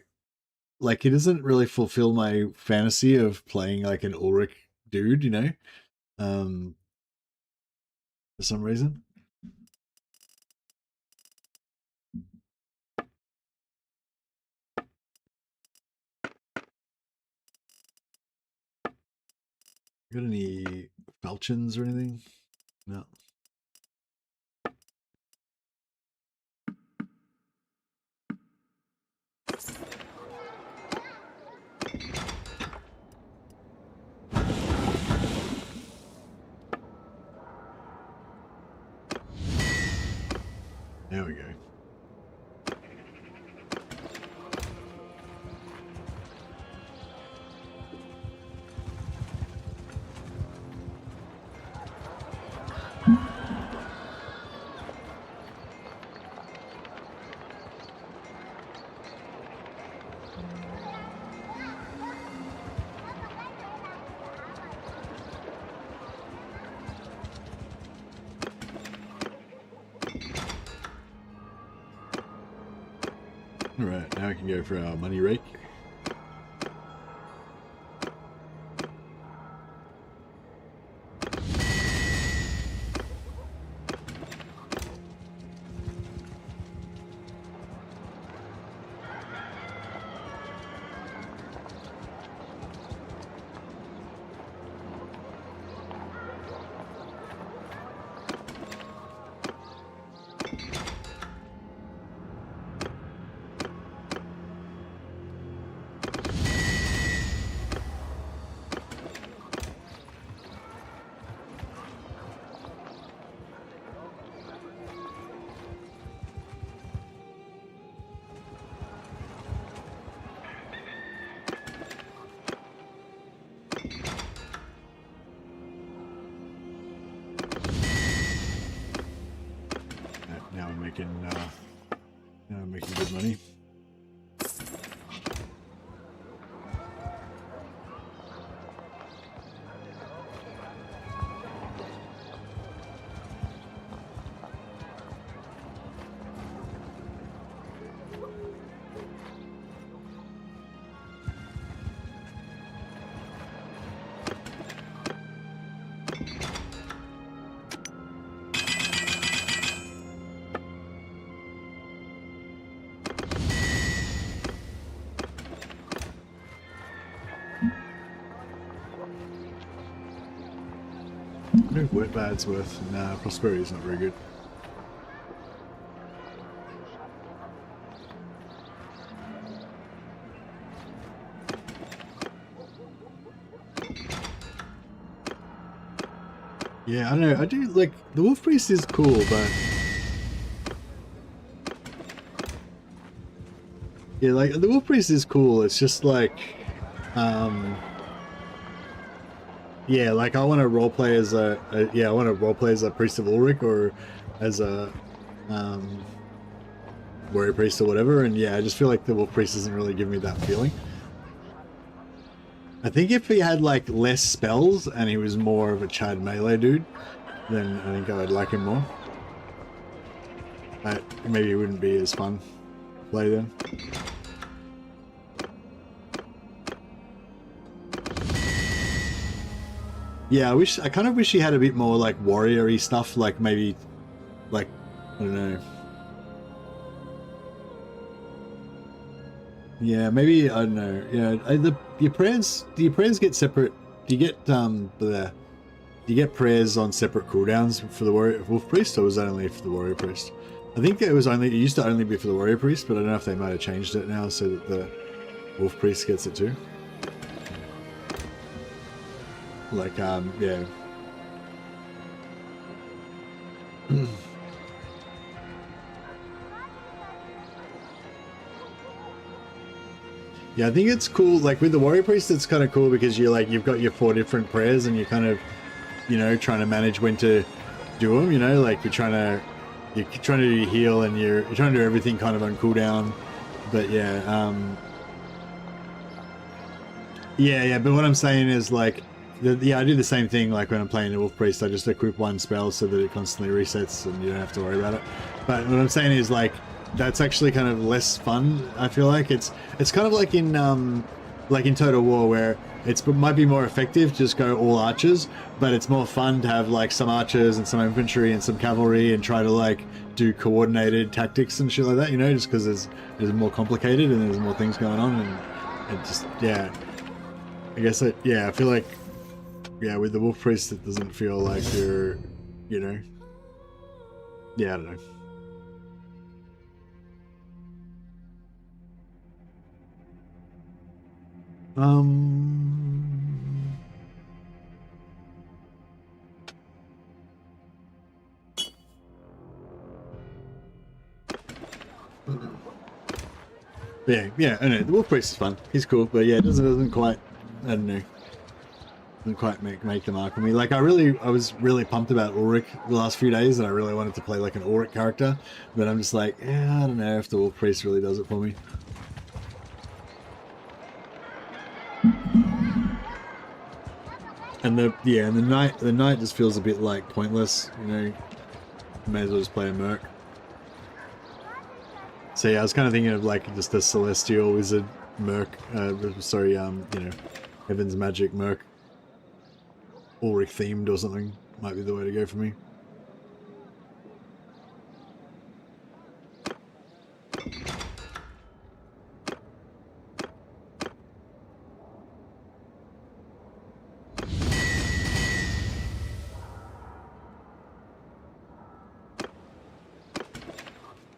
Like, it doesn't really fulfill my fantasy of playing like an Ulrich dude, you know? For some reason. Got any falchions or anything? No. There we go. Alright, now I can go for our money rake. Now we're making good money. I know what bad's worth. Nah, prosperity's not very good. Yeah, I don't know. I do like the Wolf Priest is cool, but yeah, like the Wolf Priest is cool. It's just like, yeah, like I want to roleplay as I want to roleplay as a priest of Ulrich or as a warrior priest or whatever. And yeah, I just feel like the Wolf Priest doesn't really give me that feeling. I think if he had like less spells and he was more of a Chad melee dude, then I think I would like him more. But maybe it wouldn't be as fun to play then. Yeah, I kind of wish he had a bit more like warrior-y stuff, like maybe, like, I don't know. Yeah, maybe, I don't know. Yeah, your prayers get separate. Do you get prayers on separate cooldowns for the Wolf Priest, or was that only for the Warrior Priest? I think it used to only be for the Warrior Priest, but I don't know if they might have changed it now so that the Wolf Priest gets it too. Like, yeah. Yeah, I think it's cool. Like with the Warrior Priest, it's kind of cool because you've got your 4 different prayers, and you're kind of, trying to manage when to do them. Like you're trying to do your heal, and you're trying to do everything kind of on cooldown. But yeah, yeah. But what I'm saying is like. Yeah, I do the same thing like when I'm playing the Wolf Priest. I just equip one spell so that it constantly resets and you don't have to worry about it. But what I'm saying is like that's actually kind of less fun. I feel like it's kind of like in Total War where it might be more effective to just go all archers, but it's more fun to have like some archers and some infantry and some cavalry and try to like do coordinated tactics and shit like that. Just because it's more complicated and there's more things going on, and it just I guess I feel like. Yeah, with the Wolf Priest, it doesn't feel like you're, yeah, I don't know. Yeah, I know, the Wolf Priest is fun. He's cool, but yeah, it doesn't quite, I don't know. Didn't quite make the mark for me. Like I was really pumped about Ulrich the last few days, and I really wanted to play like an Ulrich character, but I'm just like, yeah, I don't know if the Wolf Priest really does it for me. And the knight just feels a bit like pointless, May as well just play a merc. So yeah, I was kind of thinking of like just a celestial wizard merc, Heaven's Magic merc. Ulrich themed or something might be the way to go for me.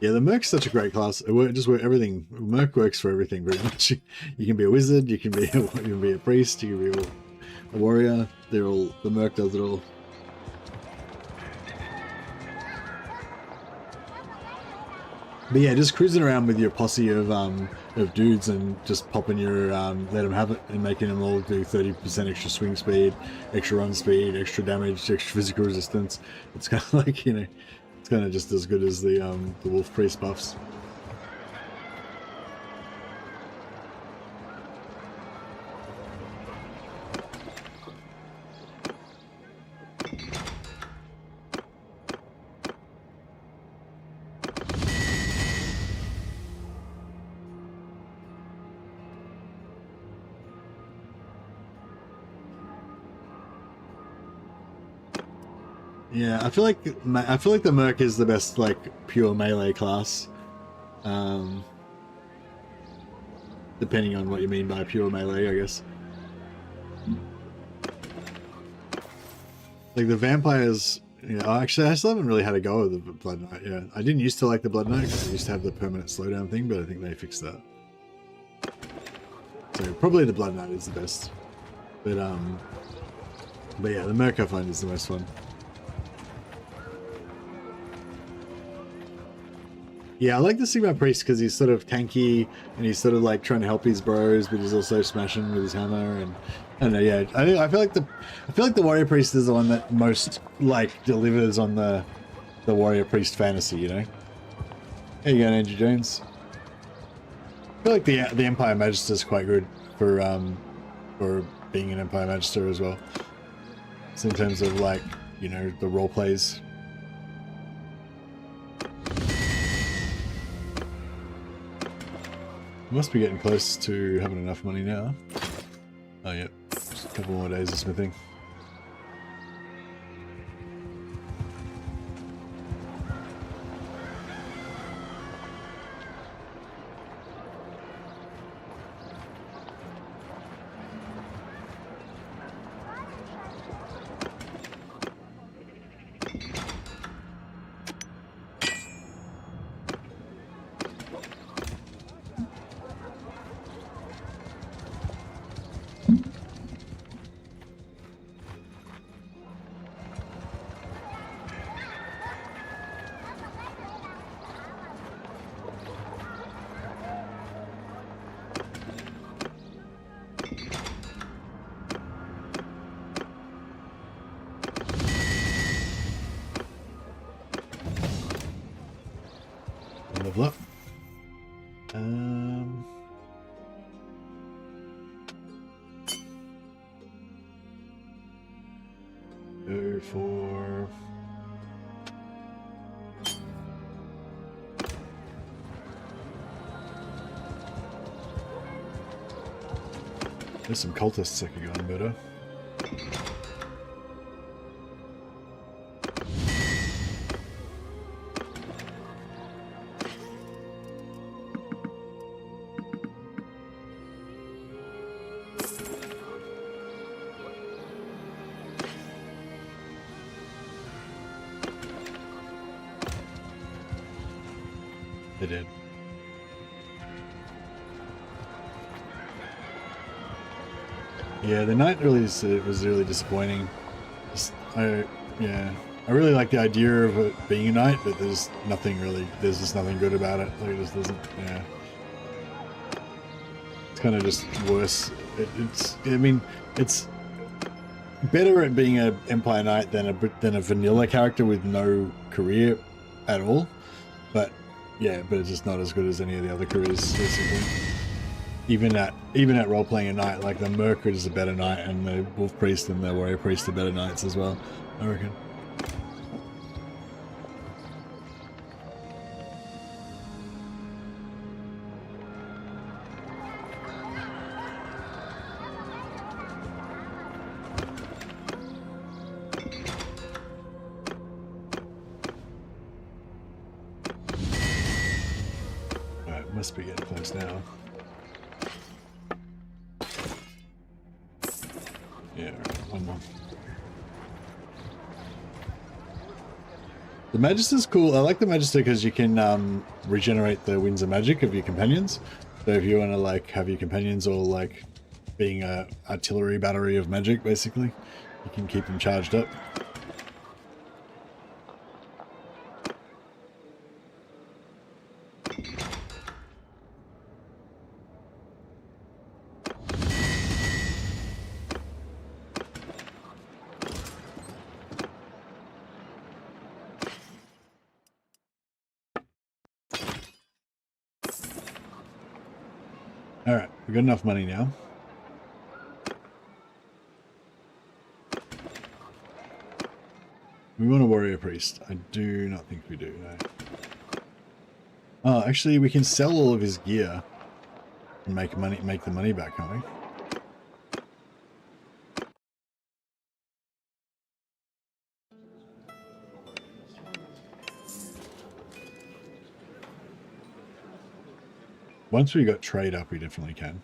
Yeah, the Merc's such a great class. Everything. Merc works for everything pretty much. You can be a wizard, you can be a priest, you can be a warrior. The Merc does it all. But yeah, just cruising around with your posse of dudes and just popping your let them have it and making them all do 30% extra swing speed, extra run speed, extra damage, extra physical resistance. It's kind of like, it's It's kind of just as good as the Wolf Priest buffs. Yeah, I feel like the Merc is the best like pure melee class. Depending on what you mean by pure melee, I guess. Like the vampires, yeah. Actually, I still haven't really had a go with the Blood Knight. Yeah, I didn't used to like the Blood Knight because I used to have the permanent slowdown thing, but I think they fixed that. So probably the Blood Knight is the best. But yeah, the Merc I find is the most fun. Yeah, I like the Sigma Priest because he's sort of tanky and he's sort of like trying to help his bros, but he's also smashing with his hammer. And I don't know. Yeah, I feel like the Warrior Priest is the one that most like delivers on the Warrior Priest fantasy. You know. There you go, Andrew Jones. I feel like the Empire Magister is quite good for being an Empire Magister as well. So in terms of like, you know, the role plays. Must be getting close to having enough money now. Oh yeah, just a couple more days of smithing. Level up. Go for there's some cultists I could go on better. They did. Yeah, the night really was really disappointing. I really like the idea of it being a night, but there's just nothing good about it. Like it just doesn't. Yeah, it's kind of just worse. It's better at being an Empire Knight than a vanilla character with no career at all. But yeah, but it's just not as good as any of the other careers, basically. Even at role playing a knight, like the Merc is a better knight, and the Wolf Priest and the Warrior Priest are better knights as well, I reckon. Alright, must be getting close now. Yeah, right, one more. The Magister's cool. I like the Magister because you can regenerate the winds of magic of your companions. So if you want to like have your companions all like being a artillery battery of magic, basically, you can keep them charged up. Alright, we've got enough money now. We want a warrior priest. I do not think we do, no. Oh, actually we can sell all of his gear and make the money back, can't we? Once we got trade up, we definitely can.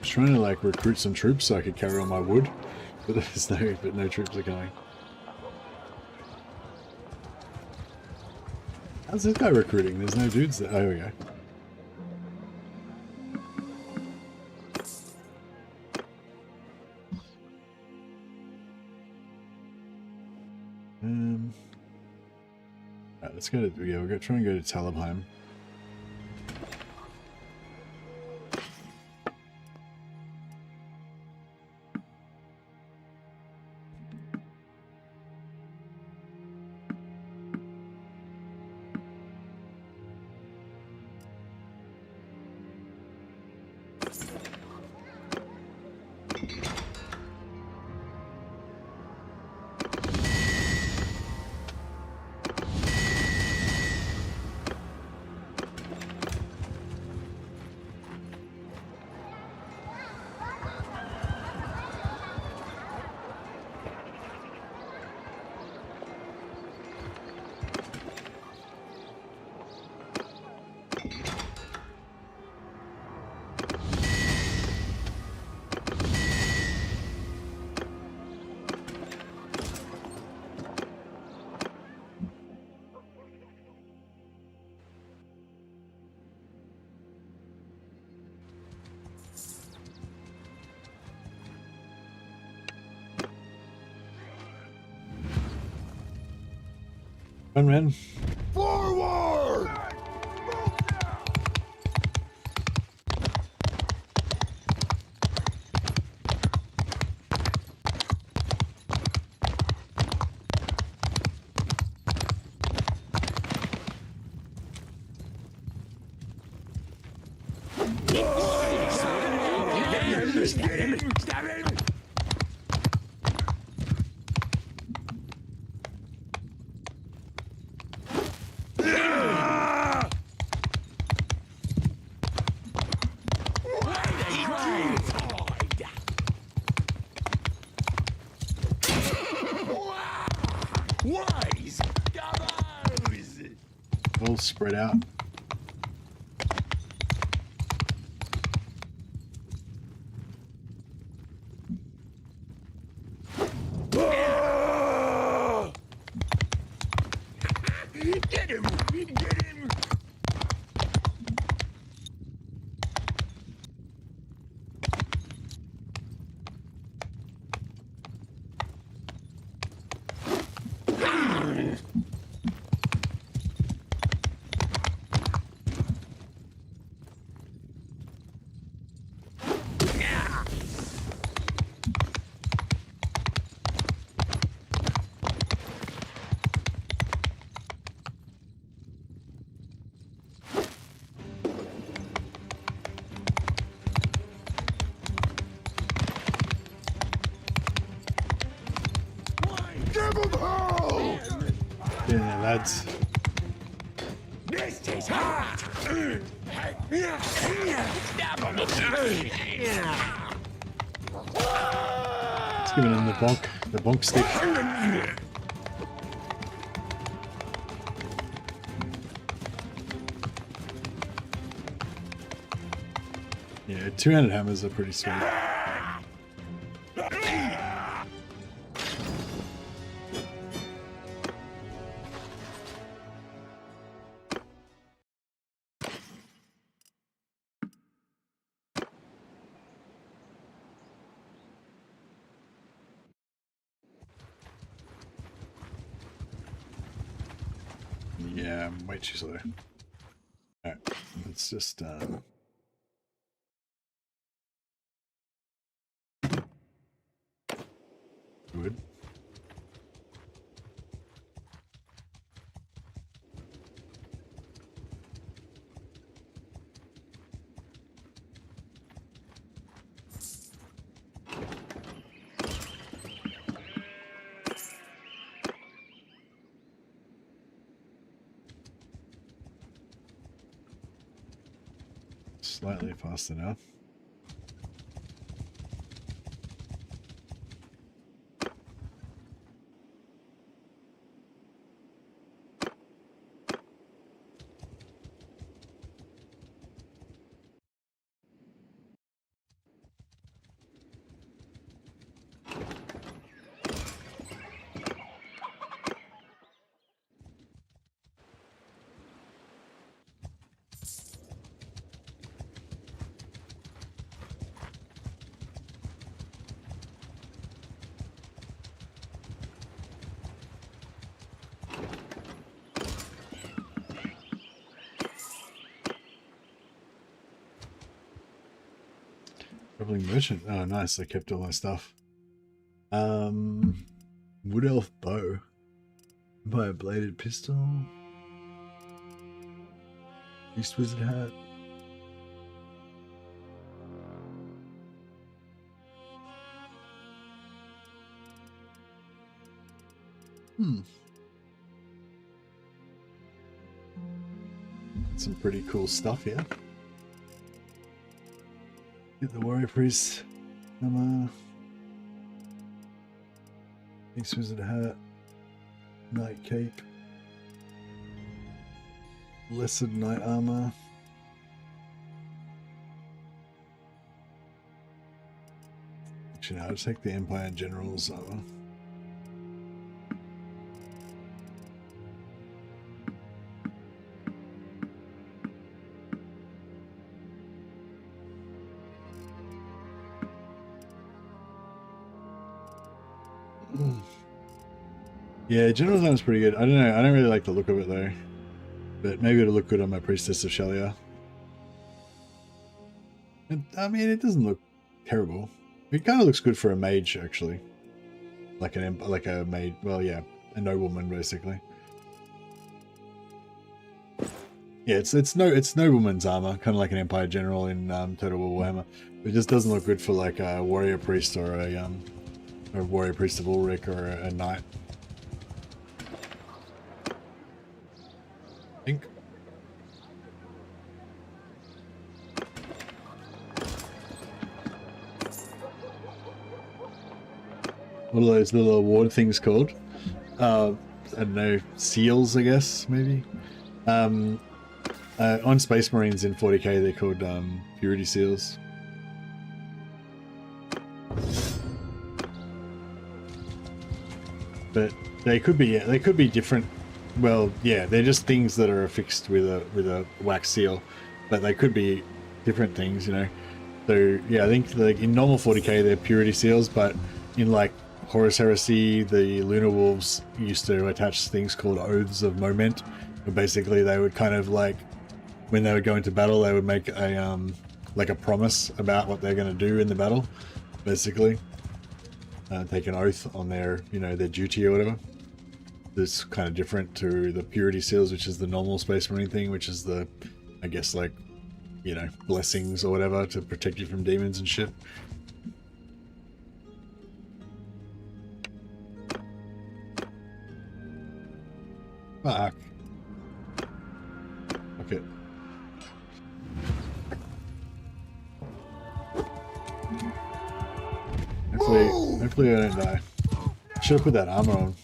Trying to like recruit some troops so I could carry on my wood, but no troops are coming. How's this guy recruiting? There's no dudes there. Oh, here we go. Alright, let's go to we're gonna try and go to Talabheim. Run, man. Forward! Stab him! Stab him! Wise! Gabos! All spread out. Get him! Get him! Give him hell! Yeah, lads. This is hot! Let's give him the bonk stick. Yeah, 200 hammers are pretty sweet. Yeah, I'm way too slow. Alright, let's just good. Slightly faster now. Traveling merchant. Oh, nice. I kept all my stuff. Wood elf bow. Buy a bladed pistol. Beast wizard hat. Some pretty cool stuff here. Get the warrior priest. Beast wizard hat. Knight cape. Blessed knight armor. Actually, no, I'll take the Empire General's armor. Yeah, General's armor is pretty good. I don't know. I don't really like the look of it though, but maybe it'll look good on my Priestess of Shelia. I mean, it doesn't look terrible. It kind of looks good for a mage, actually, like a mage. Well, yeah, a nobleman basically. Yeah, it's nobleman's armor, kind of like an Empire General in Total War Warhammer. It just doesn't look good for like a warrior priest or a warrior priest of Ulrich or a knight. I think. What are those little award things called? I don't know, seals, I guess, maybe? On Space Marines in 40k, they're called purity seals. But they could be different. Well, yeah, they're just things that are affixed with a wax seal, but they could be different things, you know. So yeah, I think like in normal 40k they're purity seals, but in like Horus Heresy, the Lunar Wolves used to attach things called Oaths of Moment, where basically they would kind of like, when they would go into battle, they would make a like a promise about what they're going to do in the battle, basically. Take an oath on their, you know, their duty or whatever. This kind of different to the purity seals, which is the normal Space Marine thing, which is the, I guess, like, you know, blessings or whatever to protect you from demons and shit. Fuck. Okay. Hopefully I don't die. Should have put that armor on.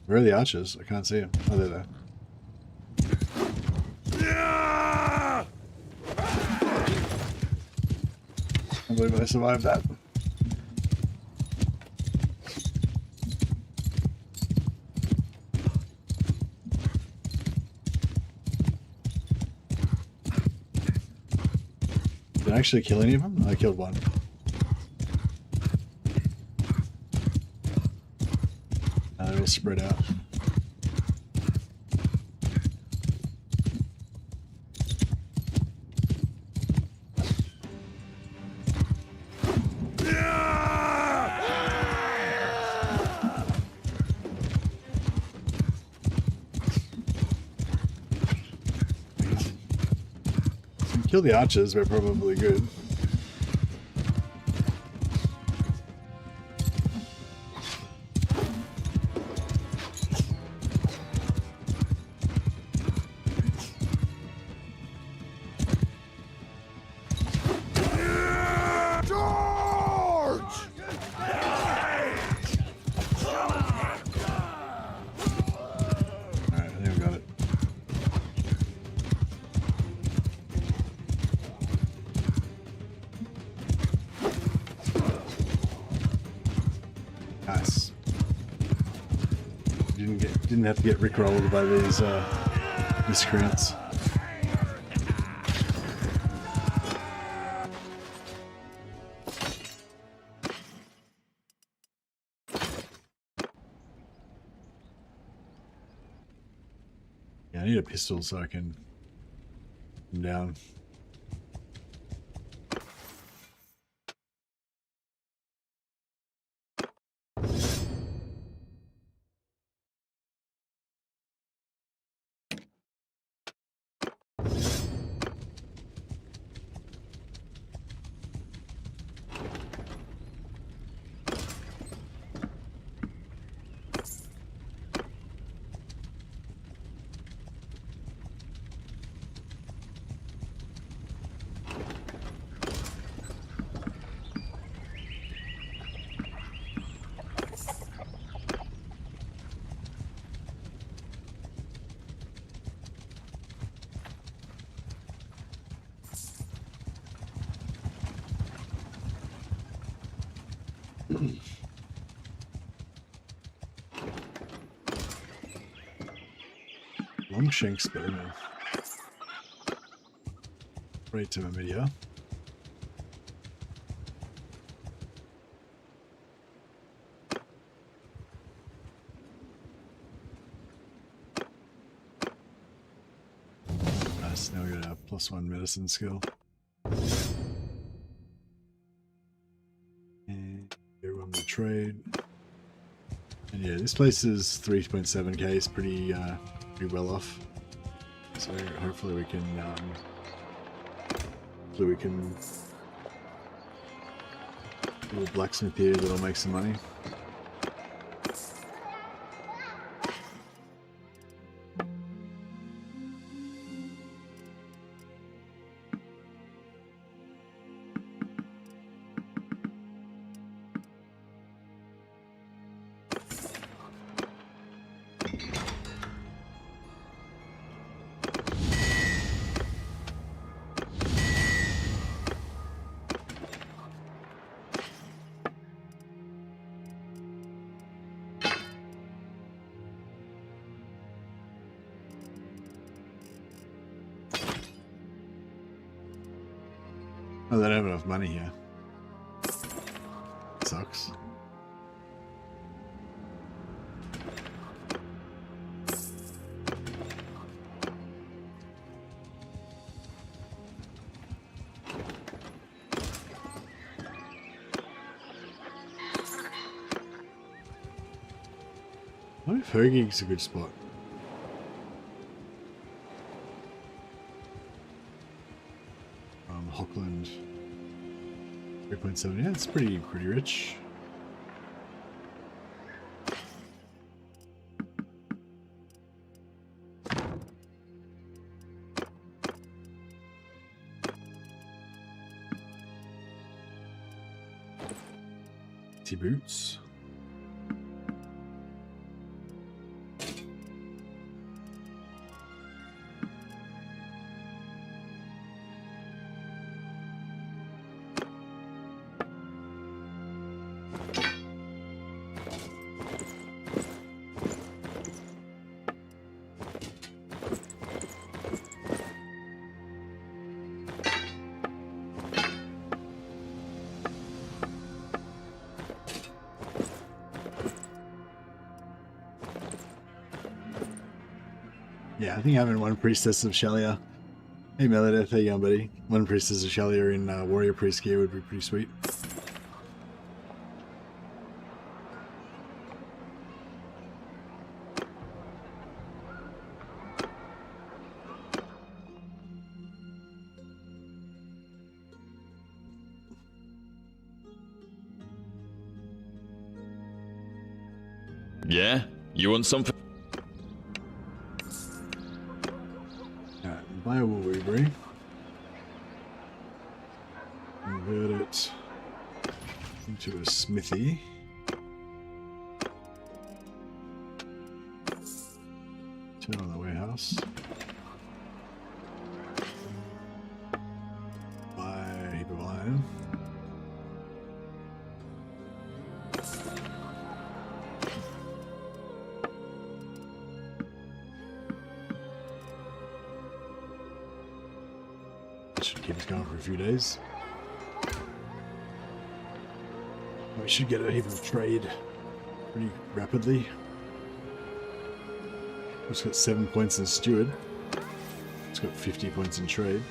Where are the archers? I can't see them. Oh, they're there. I believe I survived that. Did I actually kill any of them? I killed one. They're all spread out. Kill the archers, we're probably good. Nice. Didn't have to get rickrolled by these miscreants. Yeah, I need a pistol so I can come down. Longshanks bone. Right to my video. Nice, now we got a +1 medicine skill. And everyone will trade. And yeah, this place is 3.7k, it's pretty well off. So hopefully we can do a little blacksmith here that'll make some money. Oh, they don't have enough money here. Sucks. I wonder if Hergig's a good spot. Hockland 3.7, yeah, it's pretty rich. Boots. Yeah, I think having one Priestess of Shelia. Hey Melodeth, how you going, buddy? One Priestess of Shelia in Warrior Priest gear would be pretty sweet. Yeah? You want something? Alright, buy a Woolweavery. Convert it into a smithy. Turn on the warehouse. Buy a heap of iron. That should keep us going for a few days. We should get a heap of trade pretty rapidly. It's got 7 points in Steward. It's got 50 points in trade.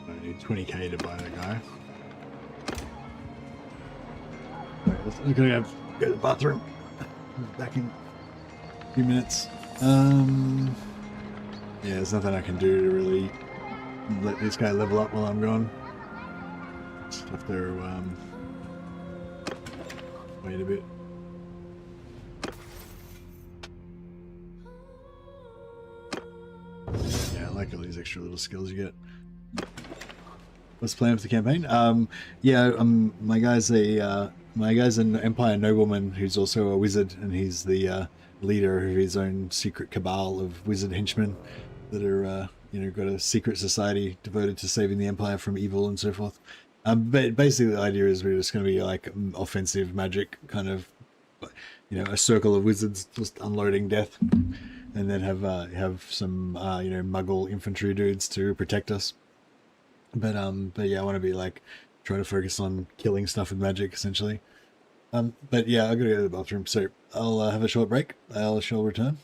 I need 20k to buy that guy. Right, I'm gonna go to the bathroom. Back in a few minutes. Yeah, there's nothing I can do to really let this guy level up while I'm gone. Just have to wait a bit. Yeah, I like all these extra little skills you get. What's the plan for the campaign? My guy's an Empire nobleman who's also a wizard, and he's the leader of his own secret cabal of wizard henchmen that are, got a secret society devoted to saving the Empire from evil and so forth. But basically the idea is we're just going to be like offensive magic, kind of, a circle of wizards just unloading death, and then have some, Muggle infantry dudes to protect us. But yeah, I want to be like try to focus on killing stuff with magic essentially. But yeah, I gotta go to the bathroom, so I'll have a short break. I shall return.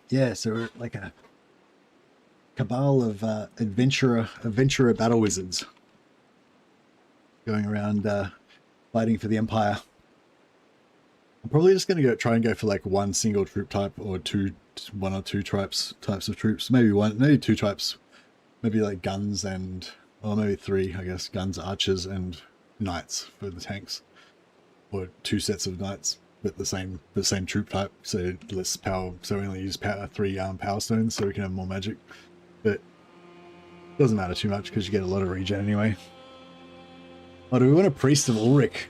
Yeah, so we're like a cabal of adventurer battle wizards going around fighting for the Empire. I'm probably just going to try and go for like one single troop type, or one or two types of troops. Maybe two types. Maybe like guns and, or maybe three, I guess. Guns, archers, and knights for the tanks, or two sets of knights, but the same troop type. So less power. So we only use three power stones, so we can have more magic. But it doesn't matter too much because you get a lot of regen anyway. Oh, do we want a priest of Ulrich?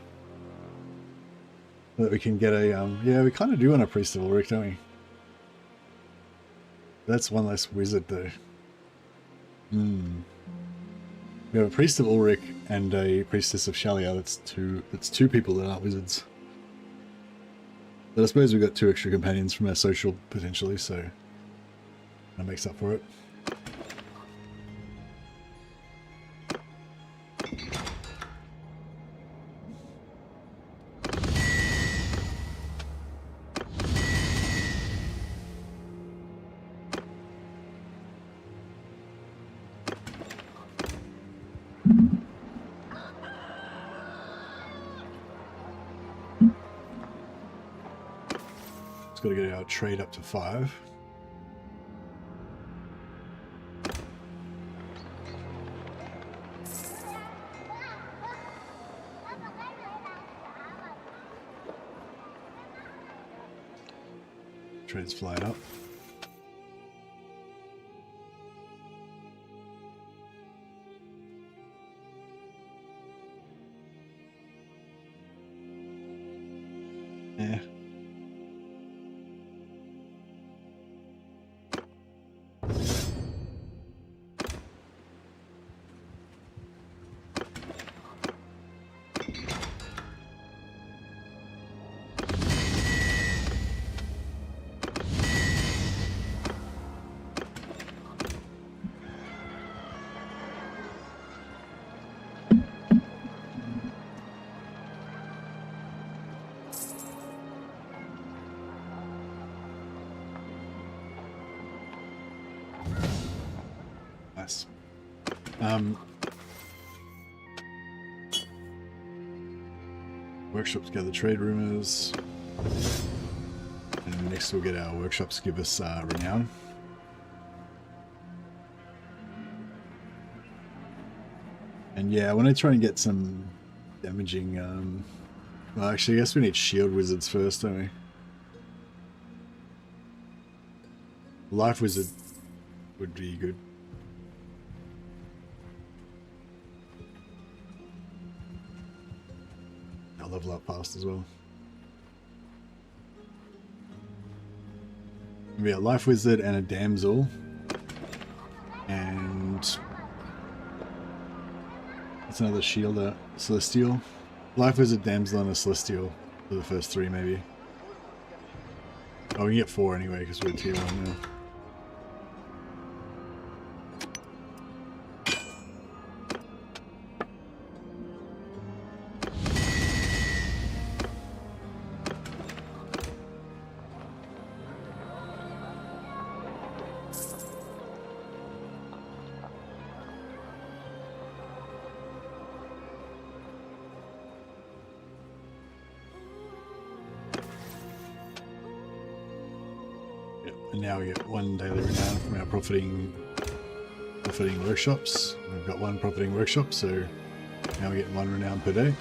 So that we can get a, yeah, we kind of do want a priest of Ulrich, don't we? That's one less wizard, though. We have a priest of Ulrich and a priestess of Shalia. That's two people that aren't wizards. But I suppose we've got two extra companions from our social, potentially, so that makes up for it. Got to get our trade up to 5. Trade's flying up. Yeah. Nice. Workshops gather trade rumors. And next we'll get our workshops give us renown. And yeah, I want to try and get some damaging, well actually I guess we need shield wizards first, don't we? Life wizard would be good. I'll level up fast as well. We got life wizard and a damsel. And that's another shield, celestial. Life wizard, damsel, and a celestial for the first 3 maybe. Oh, we can get 4 anyway because we're tier 1 now. And now we get 1 daily renown from our profiting workshops. We've got 1 profiting workshop, so now we get 1 renown per day.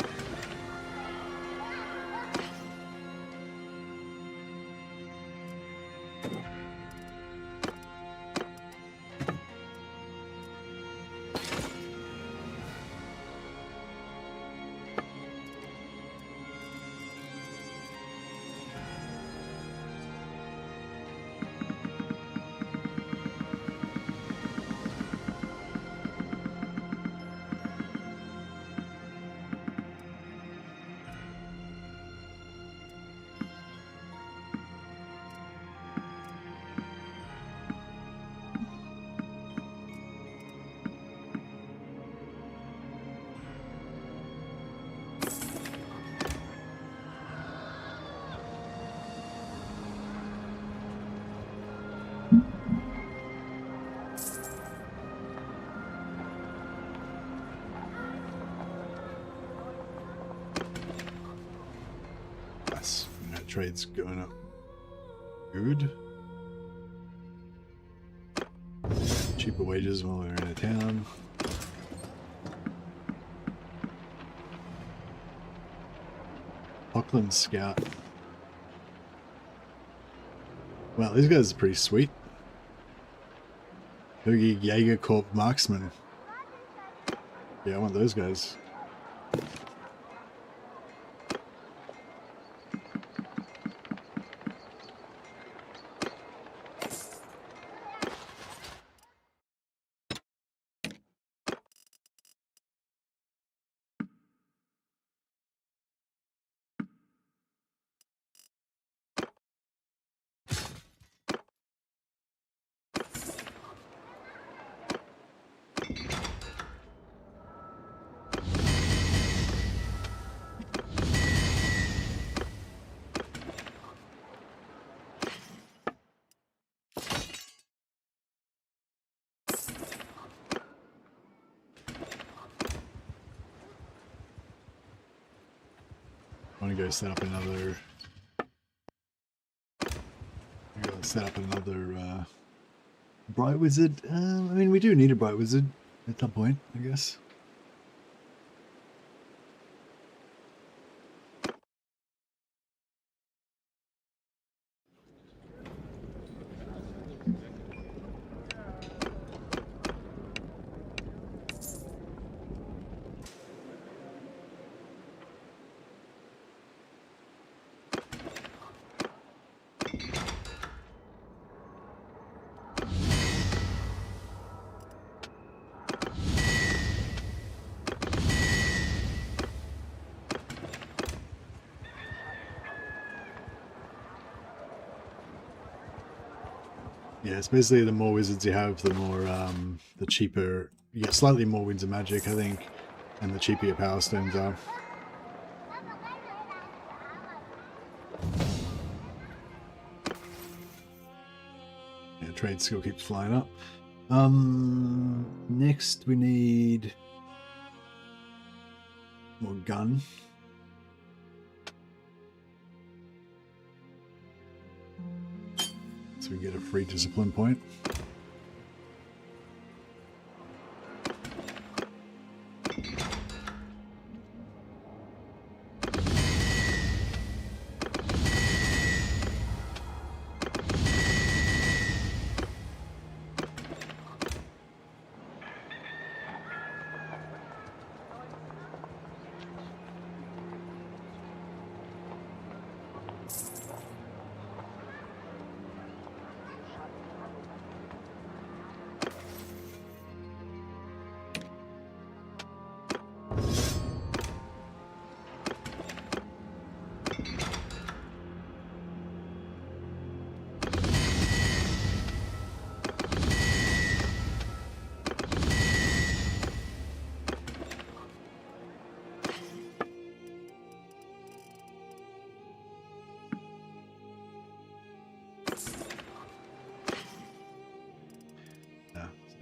trade's going up good. Cheaper wages while we're in a town. Auckland Scout. Wow, these guys are pretty sweet. Hoagie Jaeger Corp Marksman. Yeah, I want those guys. I want to go set up another. Bright Wizard. I mean, we do need a Bright Wizard at some point, I guess. Yeah, it's basically the more wizards you have, the more, the cheaper, you get slightly more Winds of Magic, I think, and the cheaper your Power Stones are. Yeah, trade skill keeps flying up. Next we need more gun. So we get a free discipline point.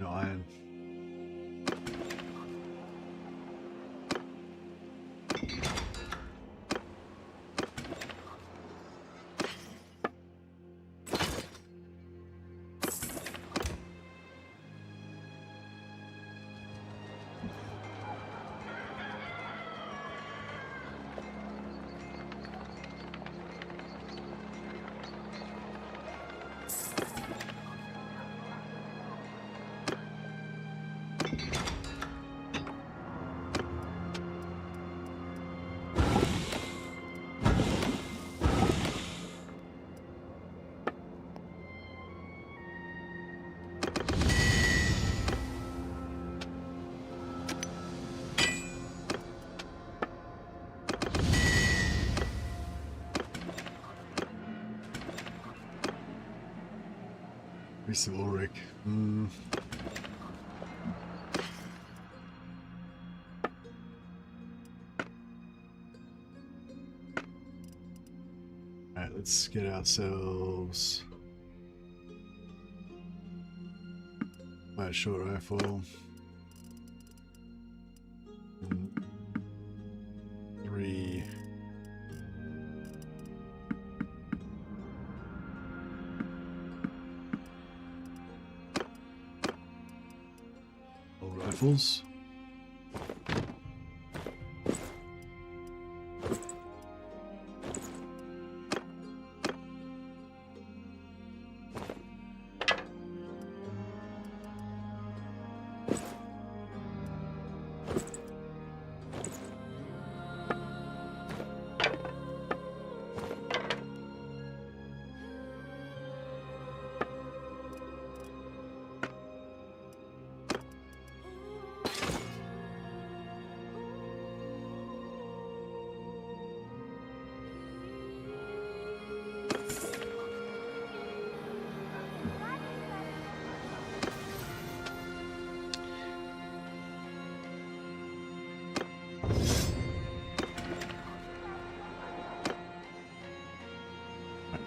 No iron. Priest of Ulrich. Alright, let's get ourselves a short rifle. 3 rifles.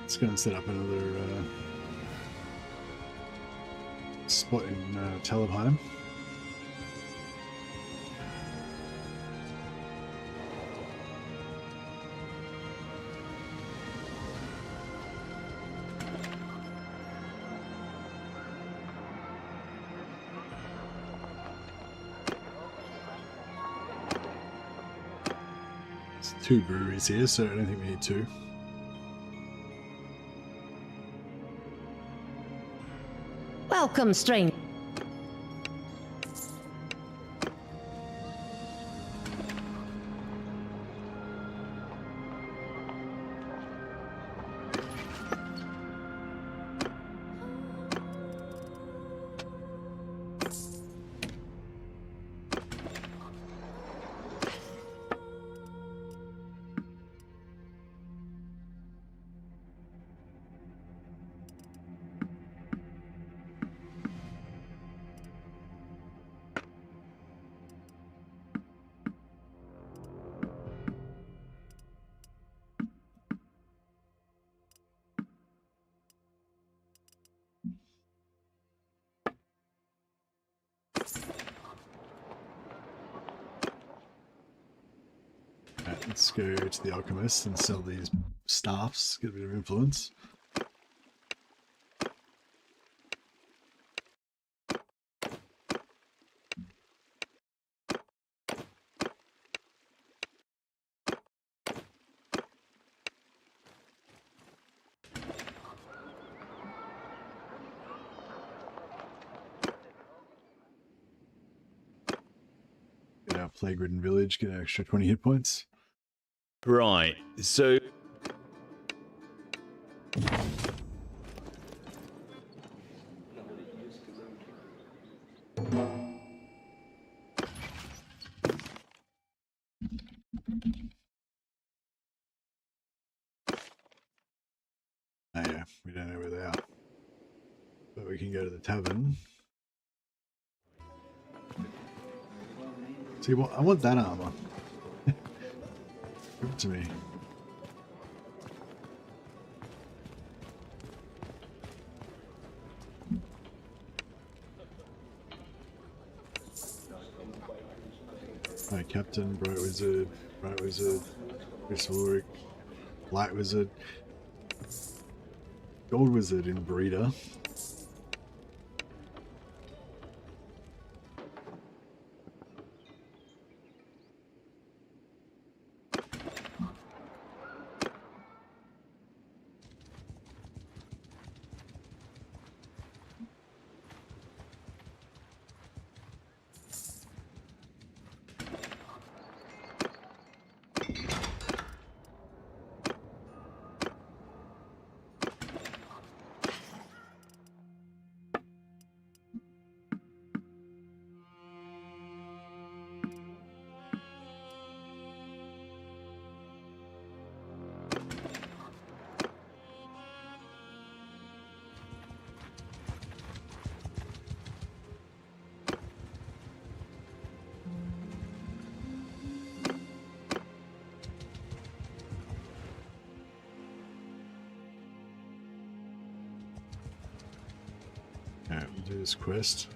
Let's go and set up another spot in Talabheim. There's 2 breweries here, so I don't think we need 2. Welcome, stranger. Let's go to the alchemist and sell these staffs, get a bit of influence. Get our plague-ridden village, get an extra 20 hit points. Right, so... Oh yeah, we don't know where they are. But we can go to the tavern. See, what I want that armor. Give it to me. Alright, Captain, Bright Wizard, Chris Ulrich, Light Wizard, Gold Wizard in Breeder. Alright, we'll do this quest.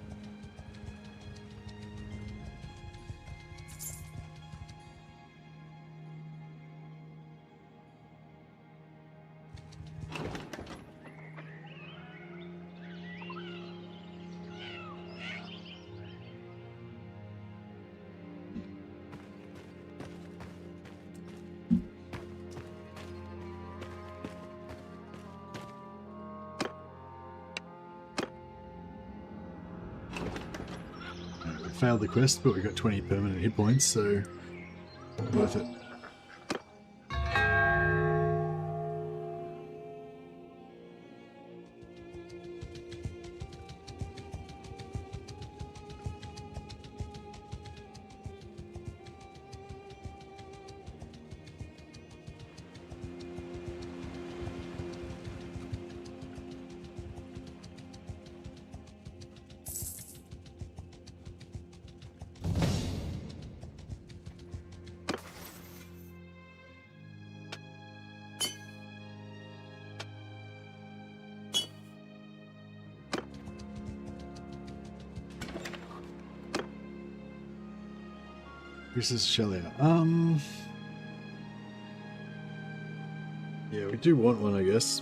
failed the quest, but we got 20 permanent hit points, so worth it. Priestess Shelia. Yeah, we do want one, I guess.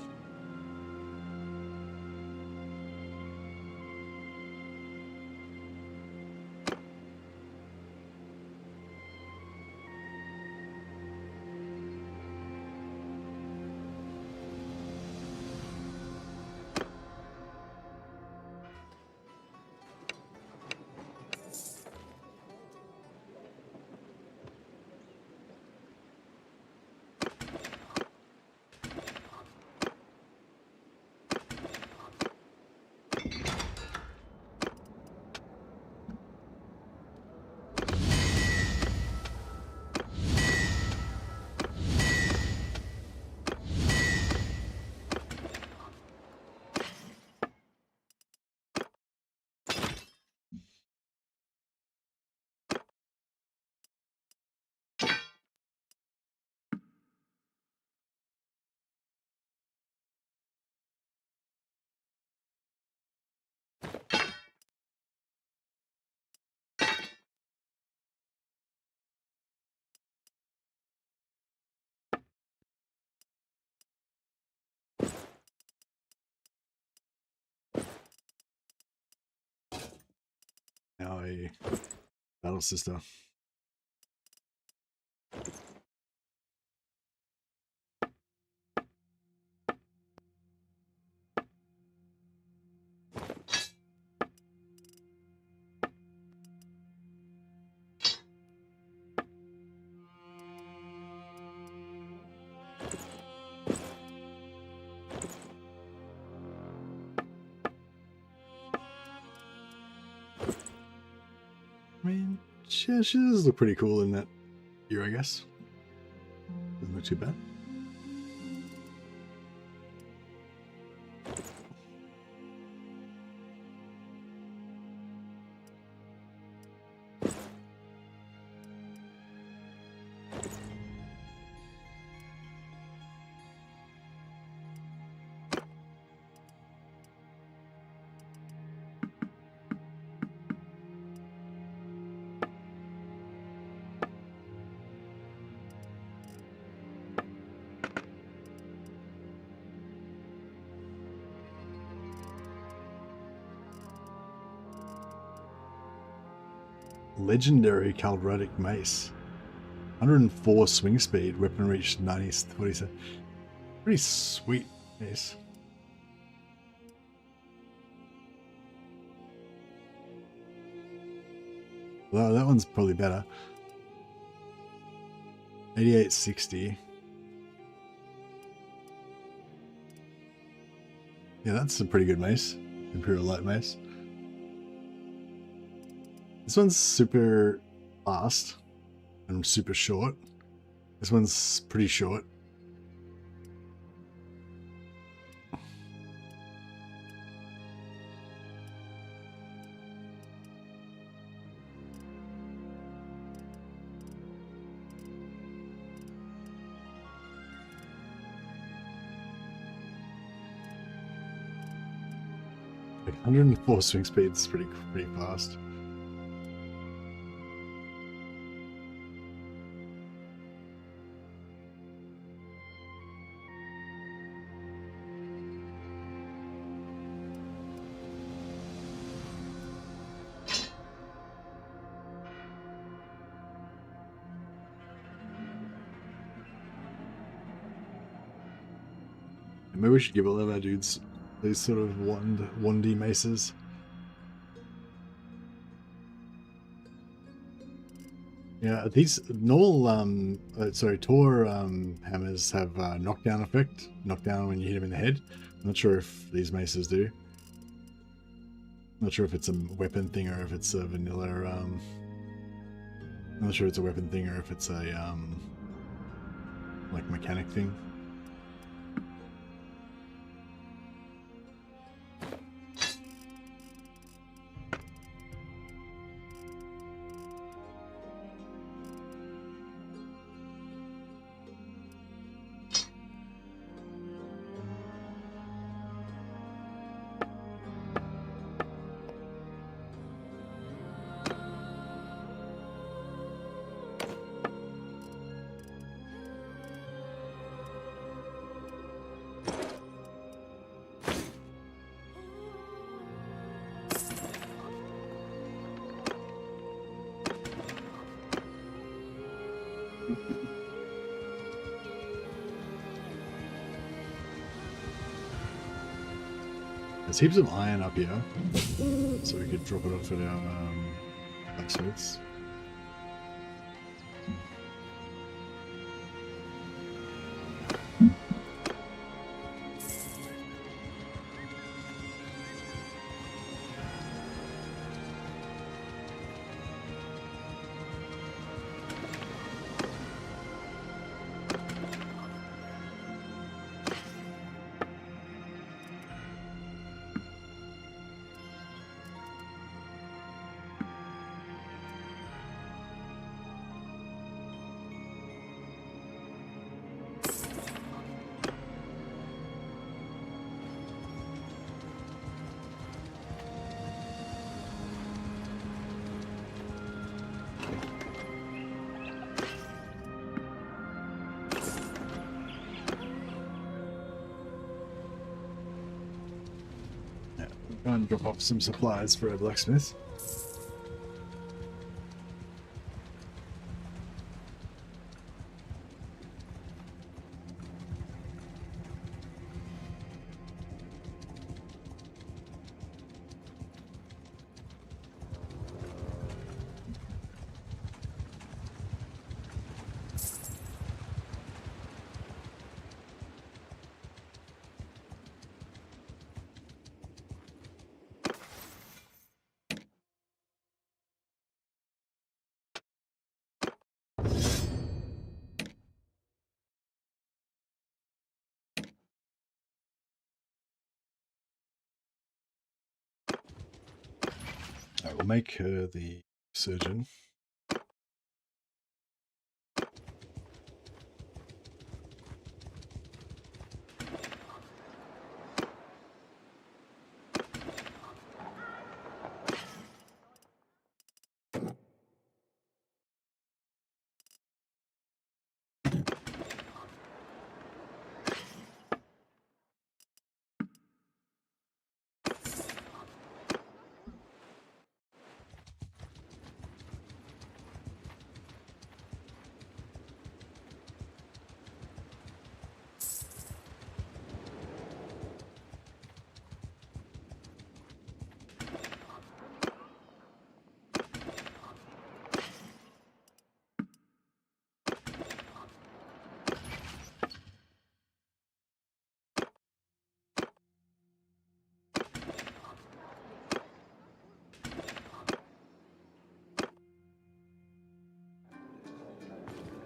Now a battle sister. I mean, she does look pretty cool in that gear, I guess. Doesn't look too bad. Legendary Caldratic Mace. 104 swing speed, weapon reach 90-47. Pretty sweet mace. Well, that one's probably better. 8860. Yeah, that's a pretty good mace. Imperial Light Mace. This one's super fast and super short. This one's pretty short. Like 104 swing speed is pretty fast. Maybe we should give all of our dudes these sort of wandy maces. Yeah, these normal Tor hammers have knockdown effect. Knockdown when you hit them in the head. I'm not sure if these maces do. Not sure if it's a weapon thing or if it's a vanilla. I'm not sure it's a weapon thing or if it's a like mechanic thing. There's heaps of iron up here, so we could drop it off at our blacksmiths. Go and drop off some supplies for our blacksmith. I will make her the surgeon.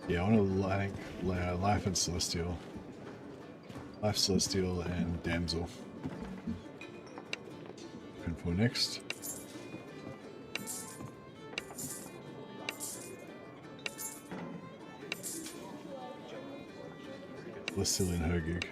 Yeah, I want to life and celestial. Life, celestial, and damsel. Looking for next. Celestial and Hergig.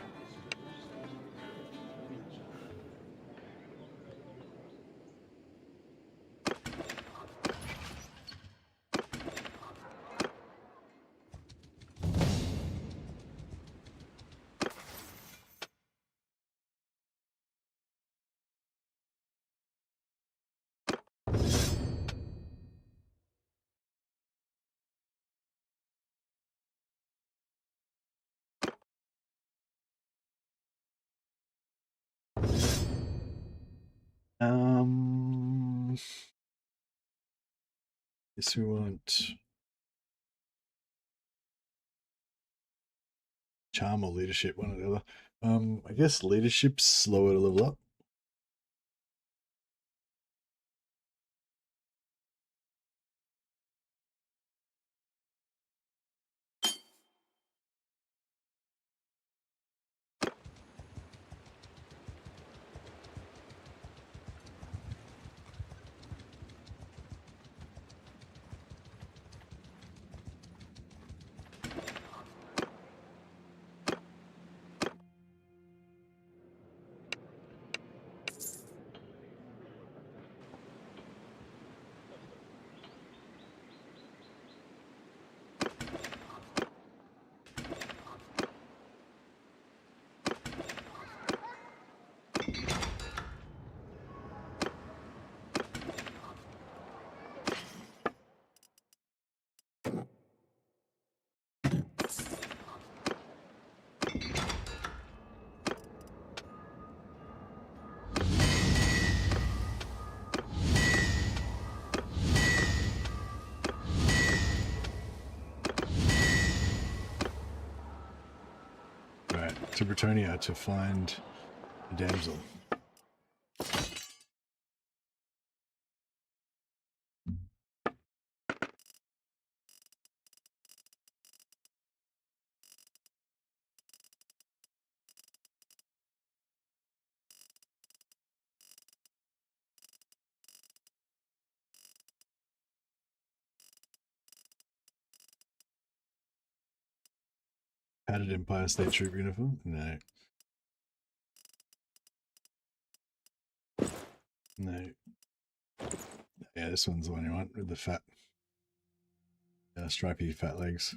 Yes, we want Charm or leadership, one or the other. I guess leadership's slower to level up. To Bretonia to find a damsel. Padded Empire State Troop uniform? No. No. Yeah, this one's the one you want with the fat, stripy fat legs.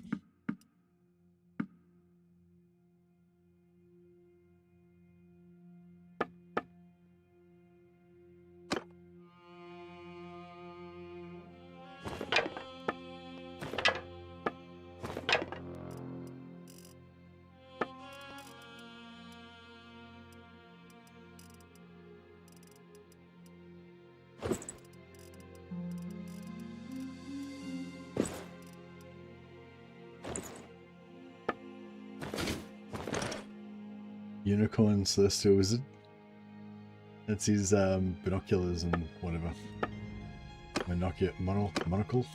Unicorn Celestial Wizard. That's his binoculars and whatever. Monocle.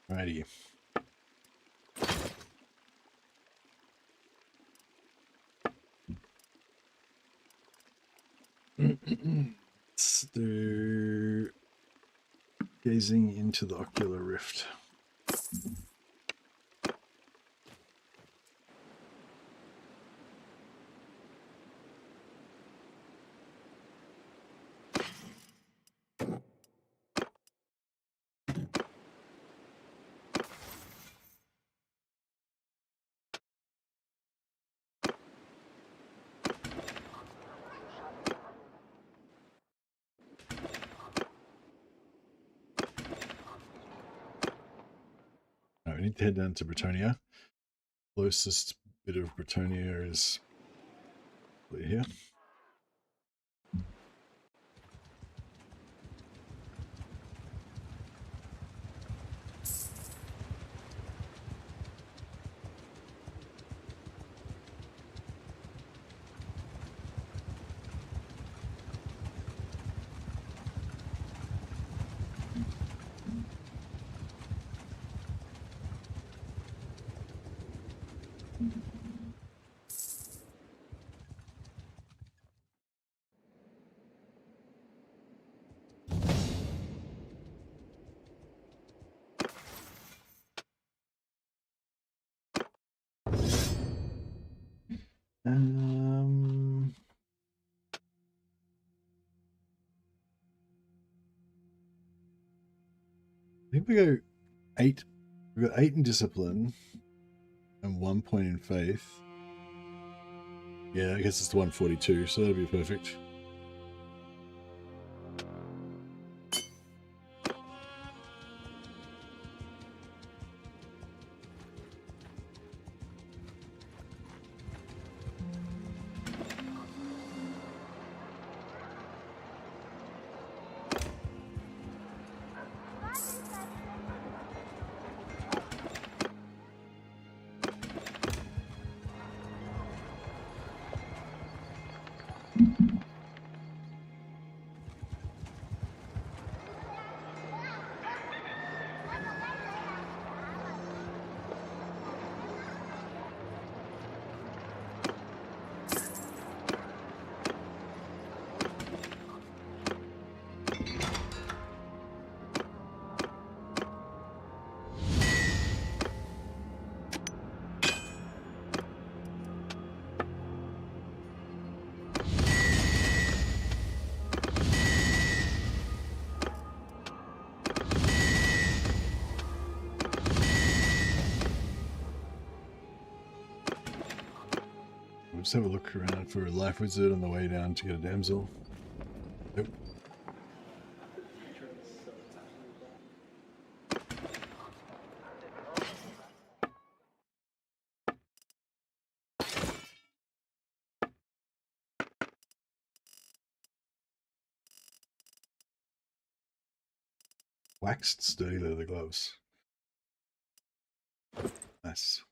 Righty. Let's do gazing into the ocular rift. We need to head down to Bretonia. Closest bit of Bretonia is here. I think we go 8. We got 8 in discipline and 1 point in faith. Yeah, I guess it's the 142, so that'll be perfect. Just have a look around for a life wizard on the way down to get a damsel. Nope. Waxed sturdy leather gloves. Nice.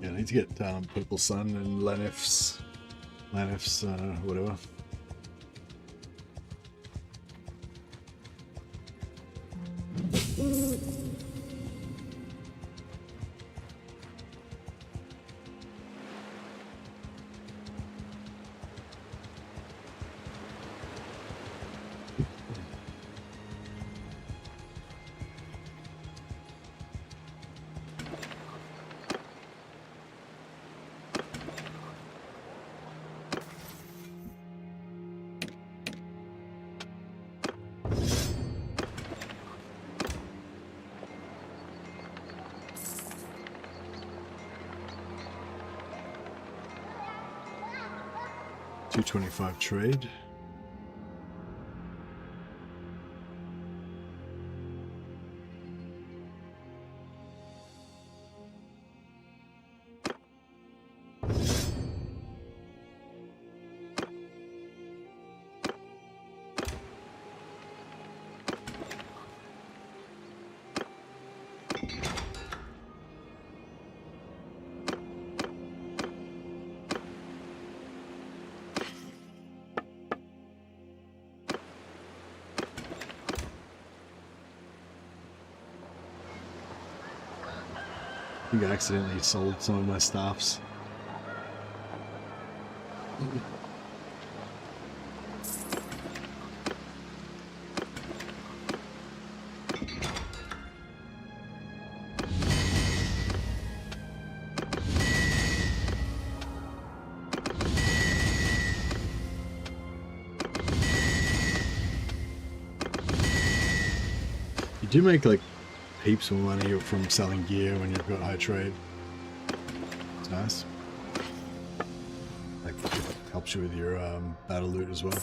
Yeah, I need to get Purple Sun and Lanif's whatever. $225 trade. I think I accidentally sold some of my staffs. do make like heaps more money from selling gear when you've got high trade. It's nice. Like, helps you with your battle loot as well.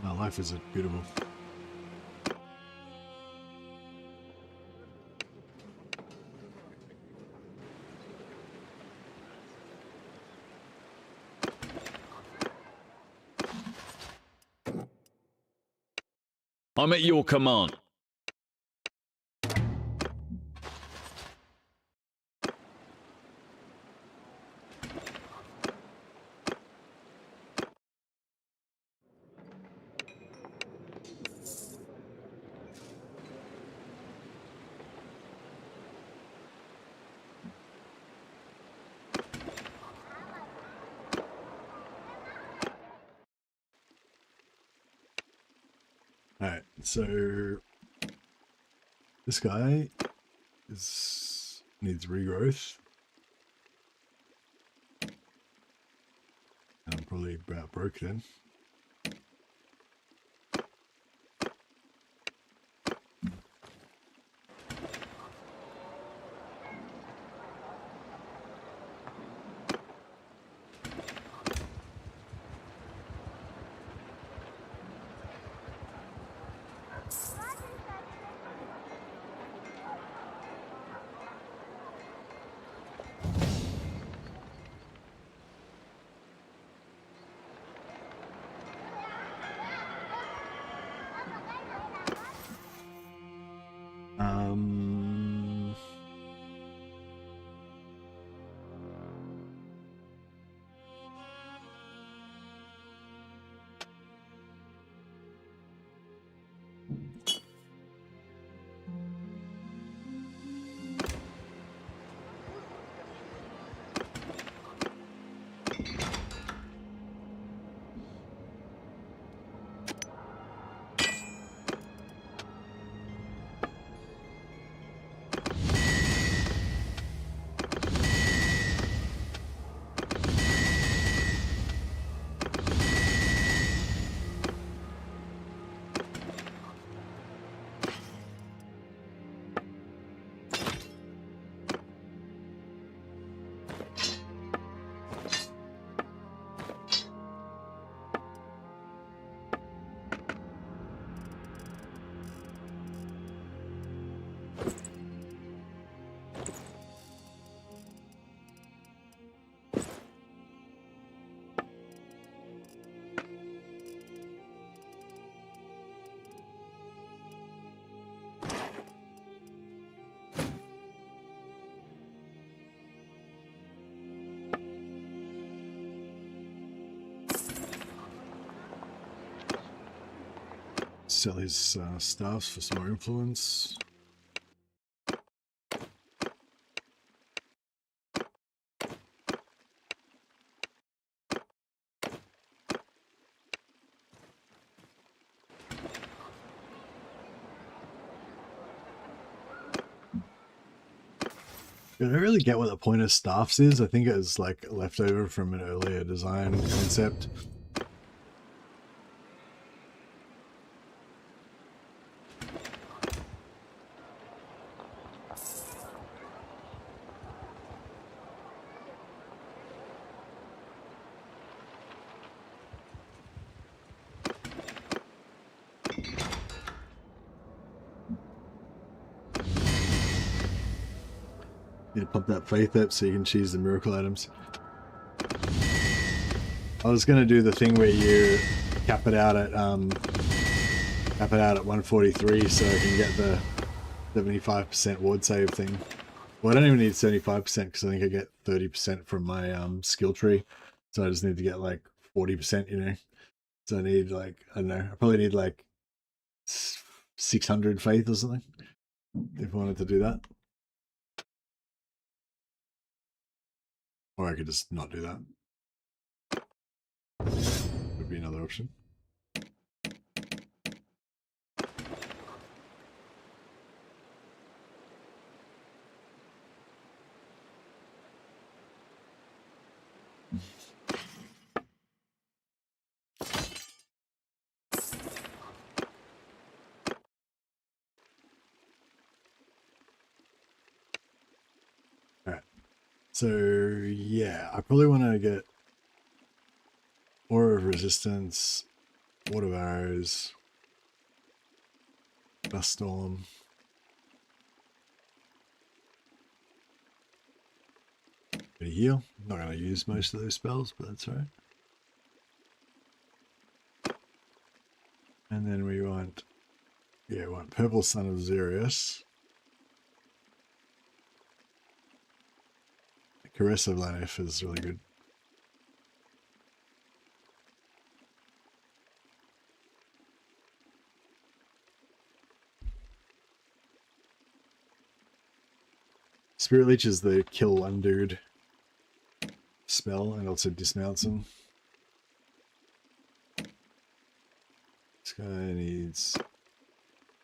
Oh, life is beautiful. I'm at your command. Alright, so this guy needs regrowth. And I'm probably about broke then. Sell his staffs for some more influence. I don't really get what the point of staffs is. I think it was like leftover from an earlier design concept. Yeah, pump that faith up so you can choose the miracle items. I was gonna do the thing where you cap it out at 143 so I can get the 75% ward save thing. Well, I don't even need 75% because I think I get 30% from my skill tree. So I just need to get like 40%, you know. So I need like, I don't know, I probably need like 600 faith or something if I wanted to do that. Or I could just not do that. Would be another option. Alright. So yeah, I probably want to get Aura of Resistance, Ward of Arrows, Dust Storm. Bit of heal. I'm not going to use most of those spells, but that's alright. And then we want, yeah, we want Purple Sun of Xerius. Caress of Lanif is really good. Spirit Leech is the kill undude spell and also dismounts him. This guy needs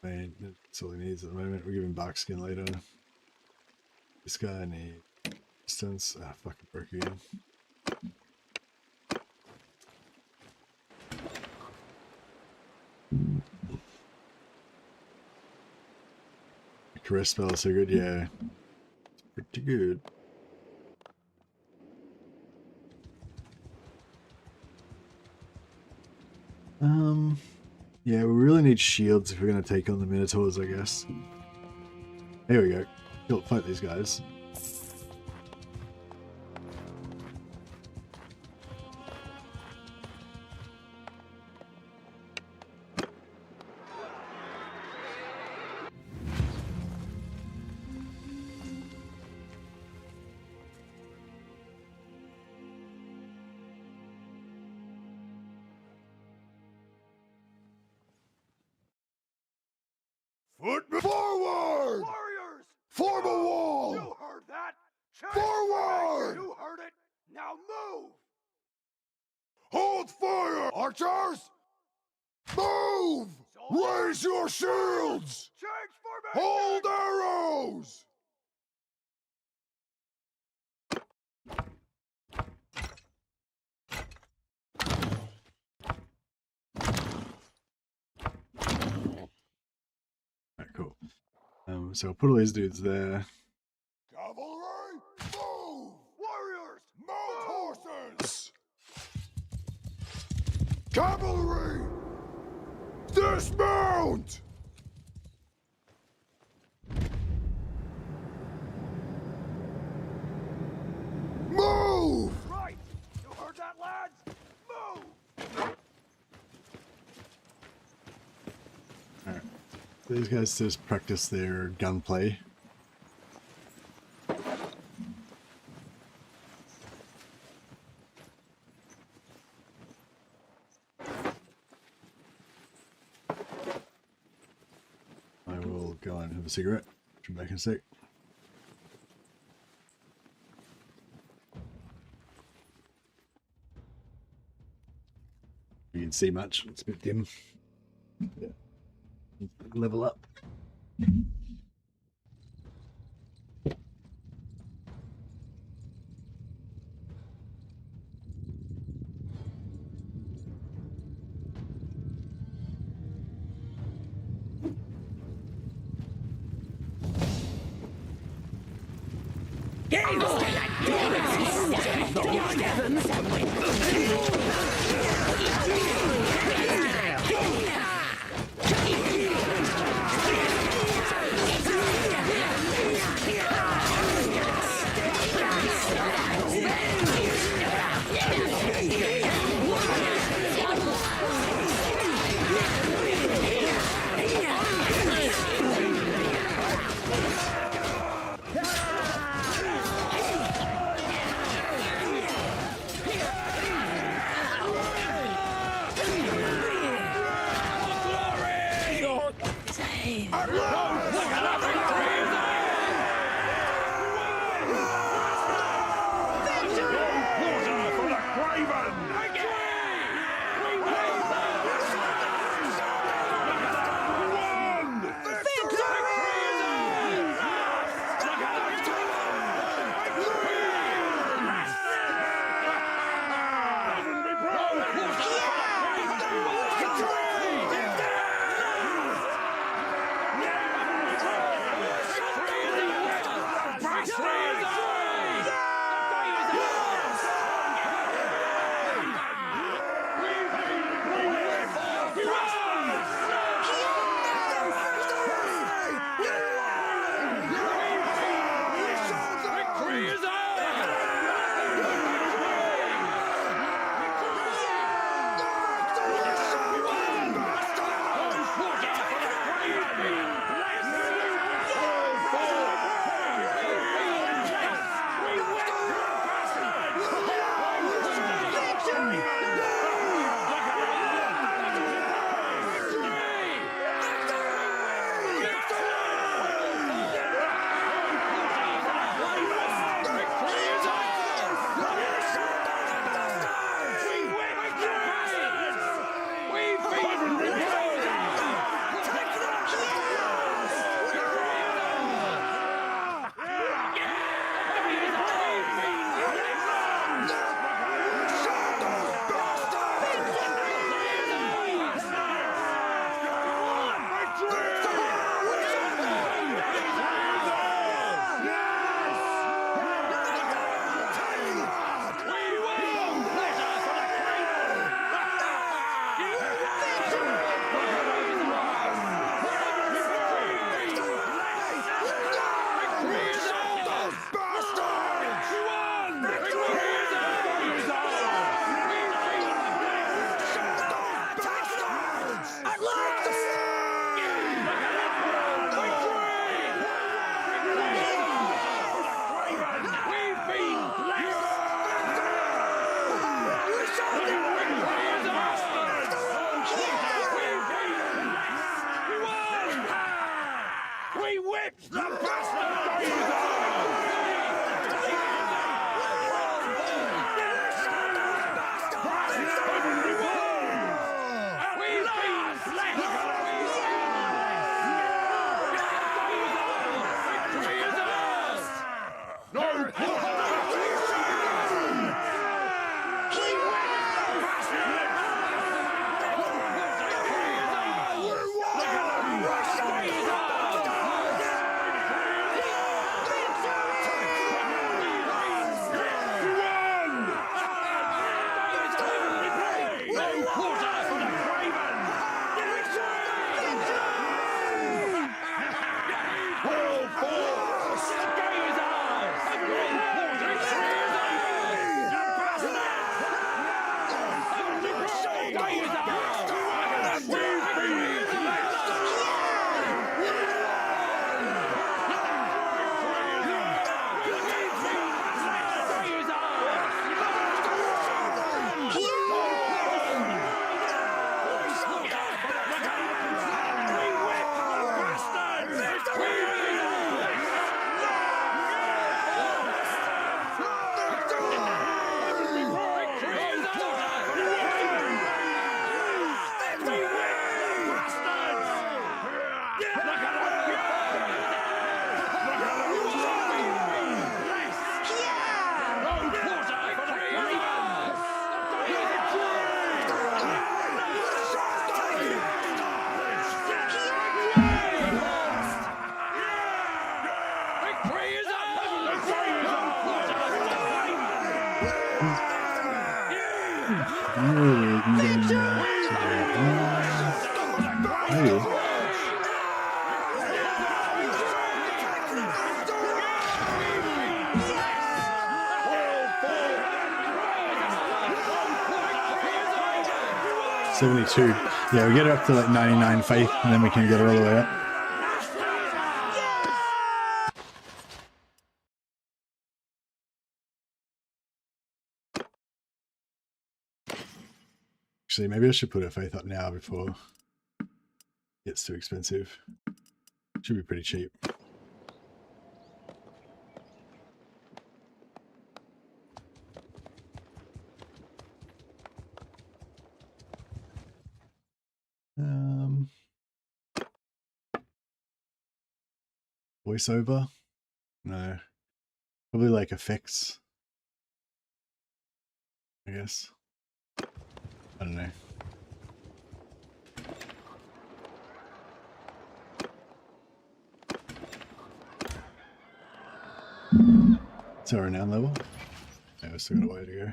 maintenance, that's all he needs at the moment. We're giving bark skin later. This guy needs distance. Ah, fucking broke again. Caress spell is so good, yeah. It's pretty good. Yeah, we really need shields if we're going to take on the Minotaurs, I guess. Here we go. Fight these guys. Foot forward! Warriors! Form a wall! You heard that? Forward! You heard it! Now move! Hold fire! Archers! Move! Raise your shields! Change formation! Hold arrows! Cool. So I'll put all these dudes there. Cavalry, move! Warriors, mount horses! Cavalry, dismount! Move! Right! You heard that, lads? Move! Alright. These guys just practice their gunplay. I will go and have a cigarette. Come back in a sec. You can see much, it's a bit dim. Yeah. Level up. $72. Yeah, we get it up to like 99 faith, and then we can get it all the way up. Actually, maybe I should put a faith up now before it gets too expensive. Should be pretty cheap. Voiceover? No. Probably like effects, I guess. I don't know. It's our renown level. Yeah, we've still got a way to go.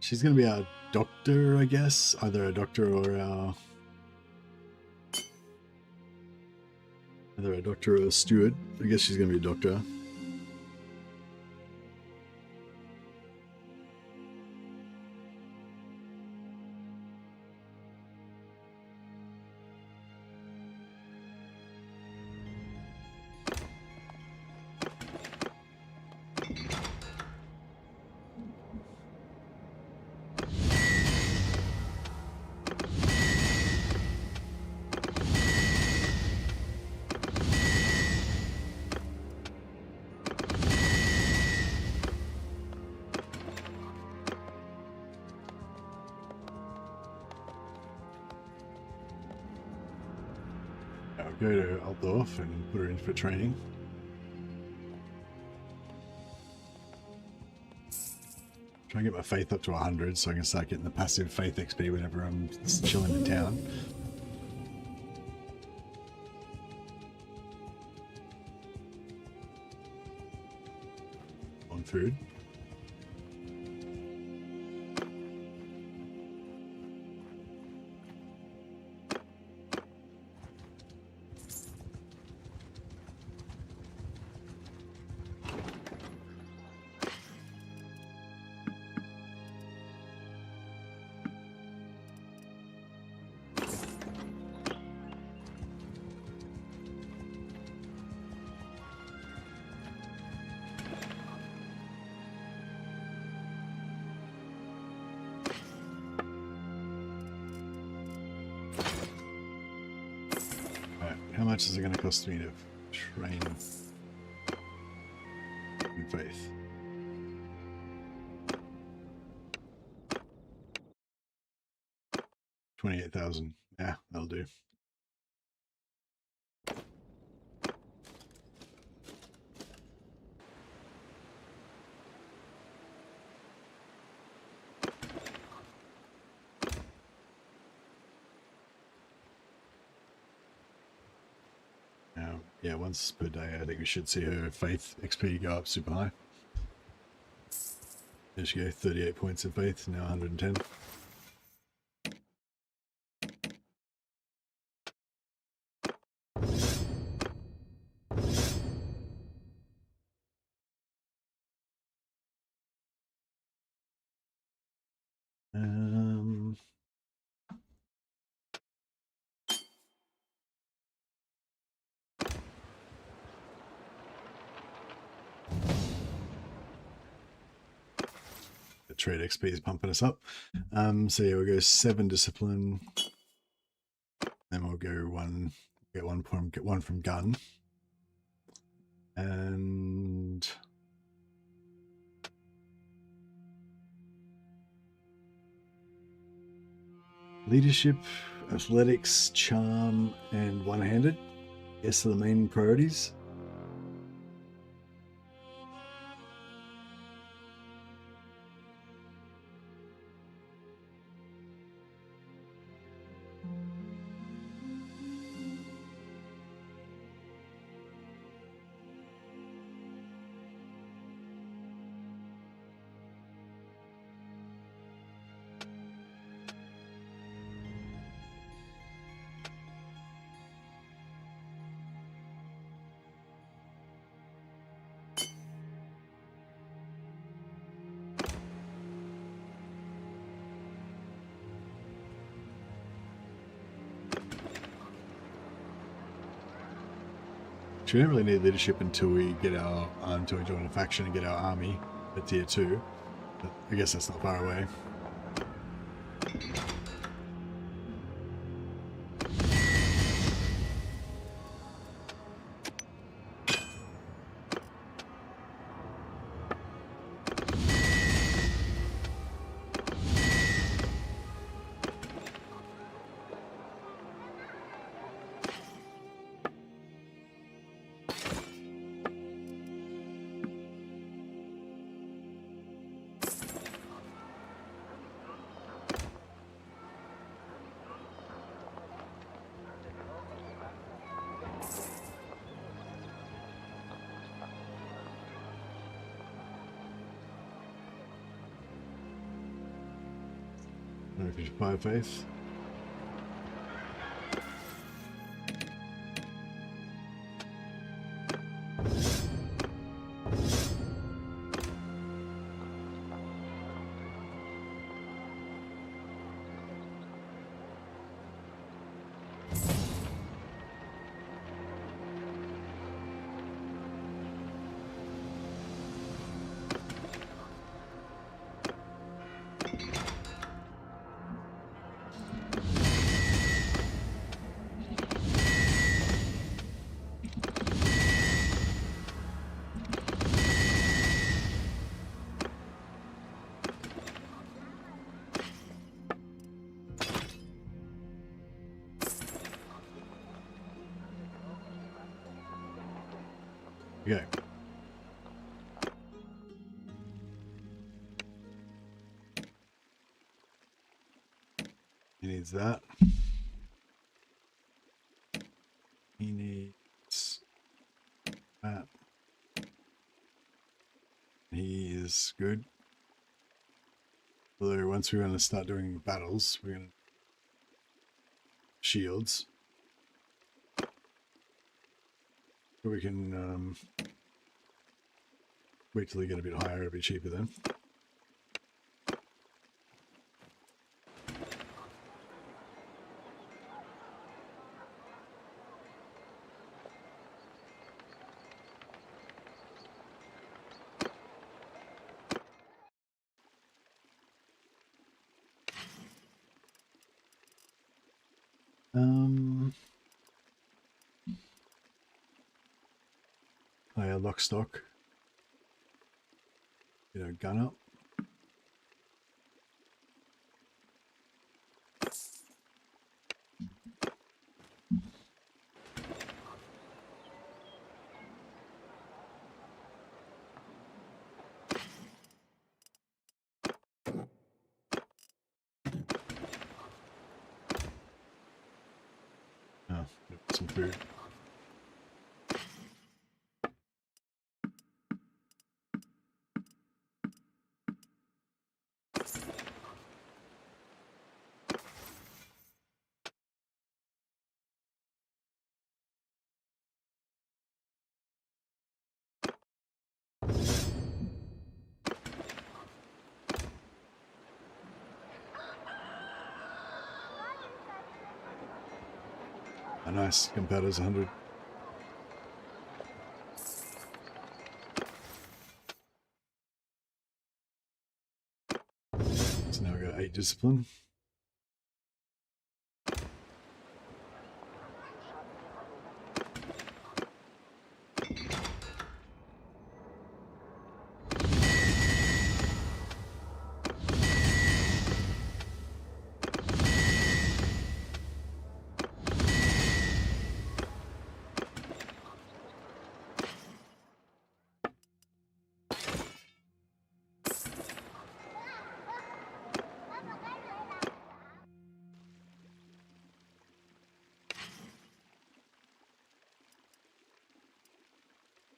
She's gonna be our doctor, I guess. Either a doctor or a steward. I guess she's gonna be a doctor. I'll go to Altdorf and put her in for training. Try and get my faith up to 100 so I can start getting the passive faith XP whenever I'm chilling in town. On food. How much is it going to cost me to train in faith? $28,000. Yeah, that'll do. Yeah, once per day, I think we should see her faith XP go up super high. There she go, 38 points in faith, now 110. Trade XP is pumping us up. So yeah, we'll go 7 discipline. Then we'll go get one from gun. And leadership, athletics, charm, and one-handed. Yes, are the main priorities. So we don't really need leadership until we get our until we join a faction and get our army at tier 2. But I guess that's not far away. Fire faith. Okay. He needs that. He needs that. He is good. Although once we're going to start doing battles, we're going to shields. We can wait till we get a bit higher, it'll be cheaper then. Lock stock. Get our gun up. Oh, some food. Oh, nice. Gunpowder's 100. So now we got 8 discipline.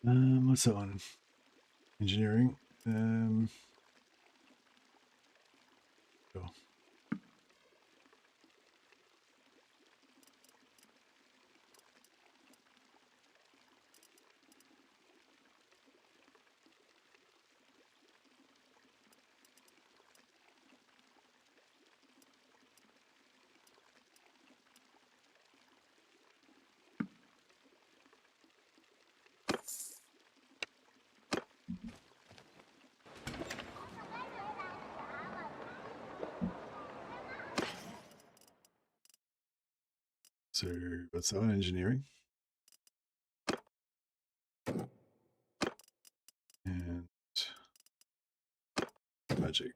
What's that one? Engineering. Sure. So what's that one? Engineering. And magic.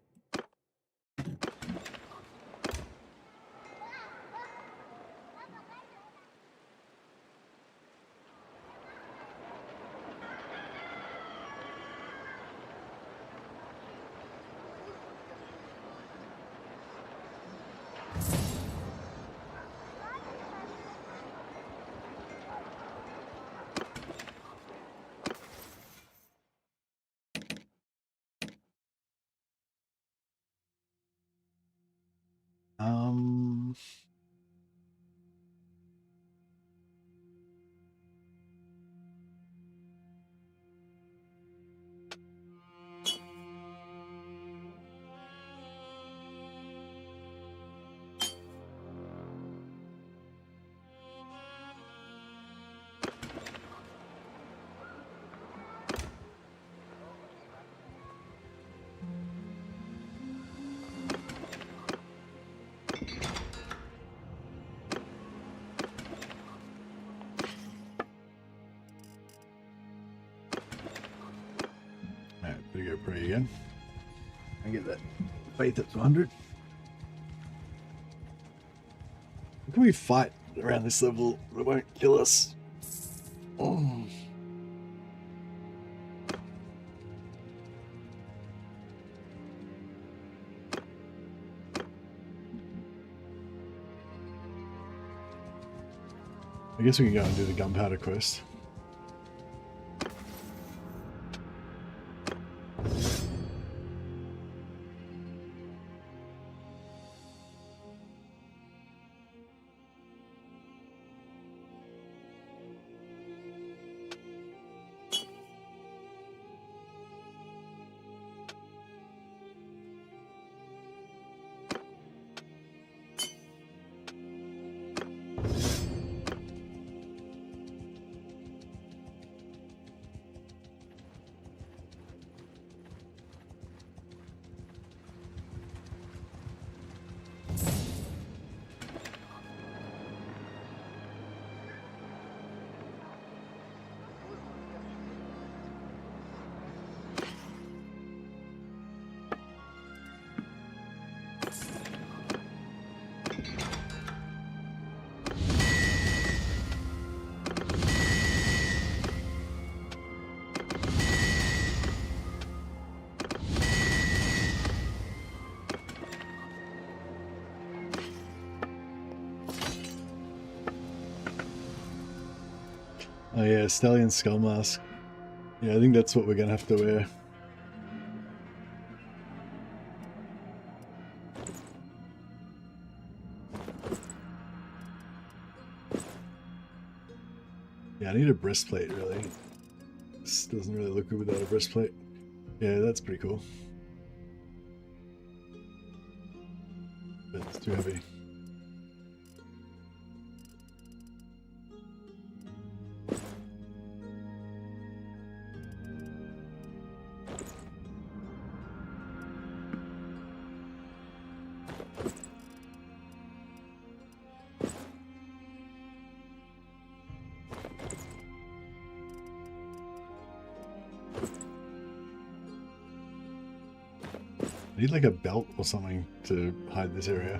Um, Alright, better go pray again. I get that faith up to 100. How can we fight around this level that won't kill us? Oh. I guess we can go and do the gunpowder quest. Oh yeah, Stallion Skull Mask. Yeah, I think that's what we're gonna have to wear. Yeah, I need a breastplate, really. This doesn't really look good without a breastplate. Yeah, that's pretty cool. But it's too heavy. I need like a belt or something to hide this area.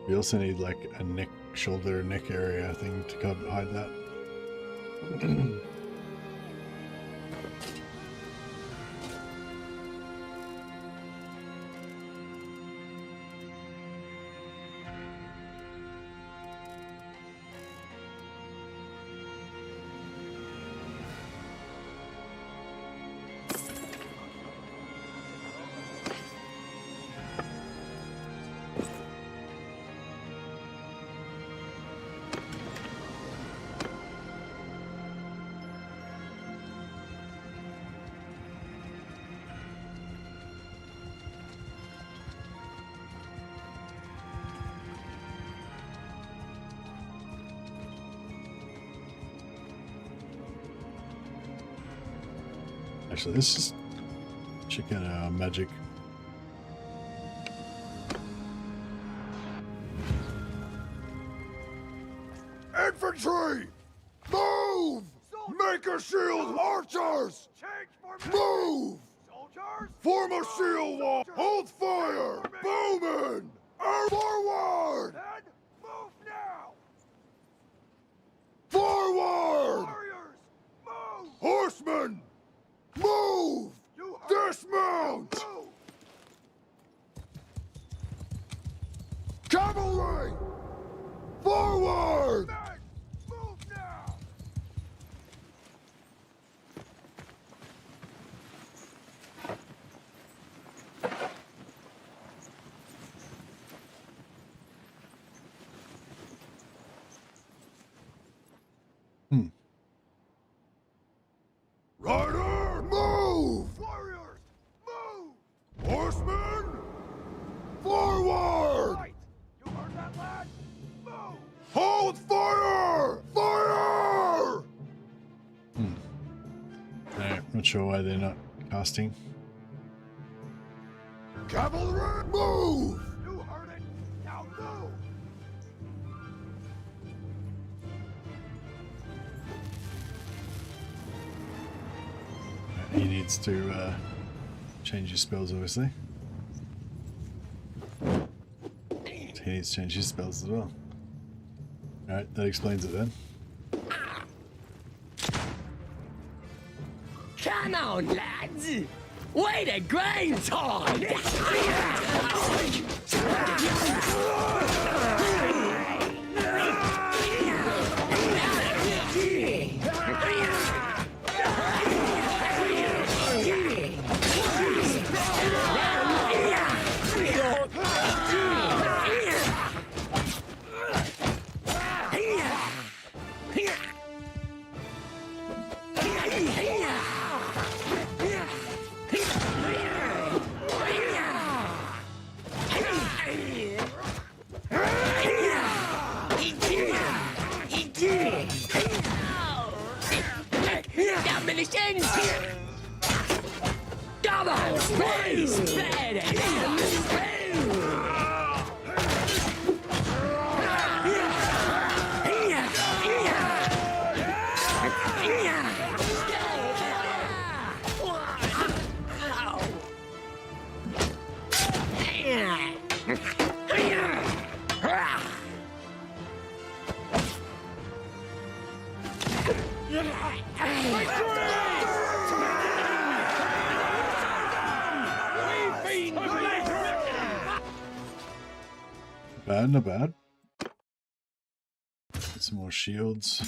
We also need like a neck, shoulder, neck area thing to cover, hide that. Actually, let's just check out our magic. Infantry! Move! Make a shield! Archers! Move! Form a shield wall! Hold fire! Bowmen! Forward! Move now! Forward! Warriors! Move! Horsemen! Move! Dismount! Cavalry! Forward! Move now! Rider, move! Warriors, move! Horsemen, forward! Right. You heard that, lad? Move! Hold fire! Fire! No, not sure why they're not casting. Cavalry, move! You heard it. Now move! He needs to change his spells, obviously. He needs to change his spells as well. Alright, that explains it then. Come on, lads! Way to grind time! Demolitions! Double space! Bad, not bad. Get some more shields.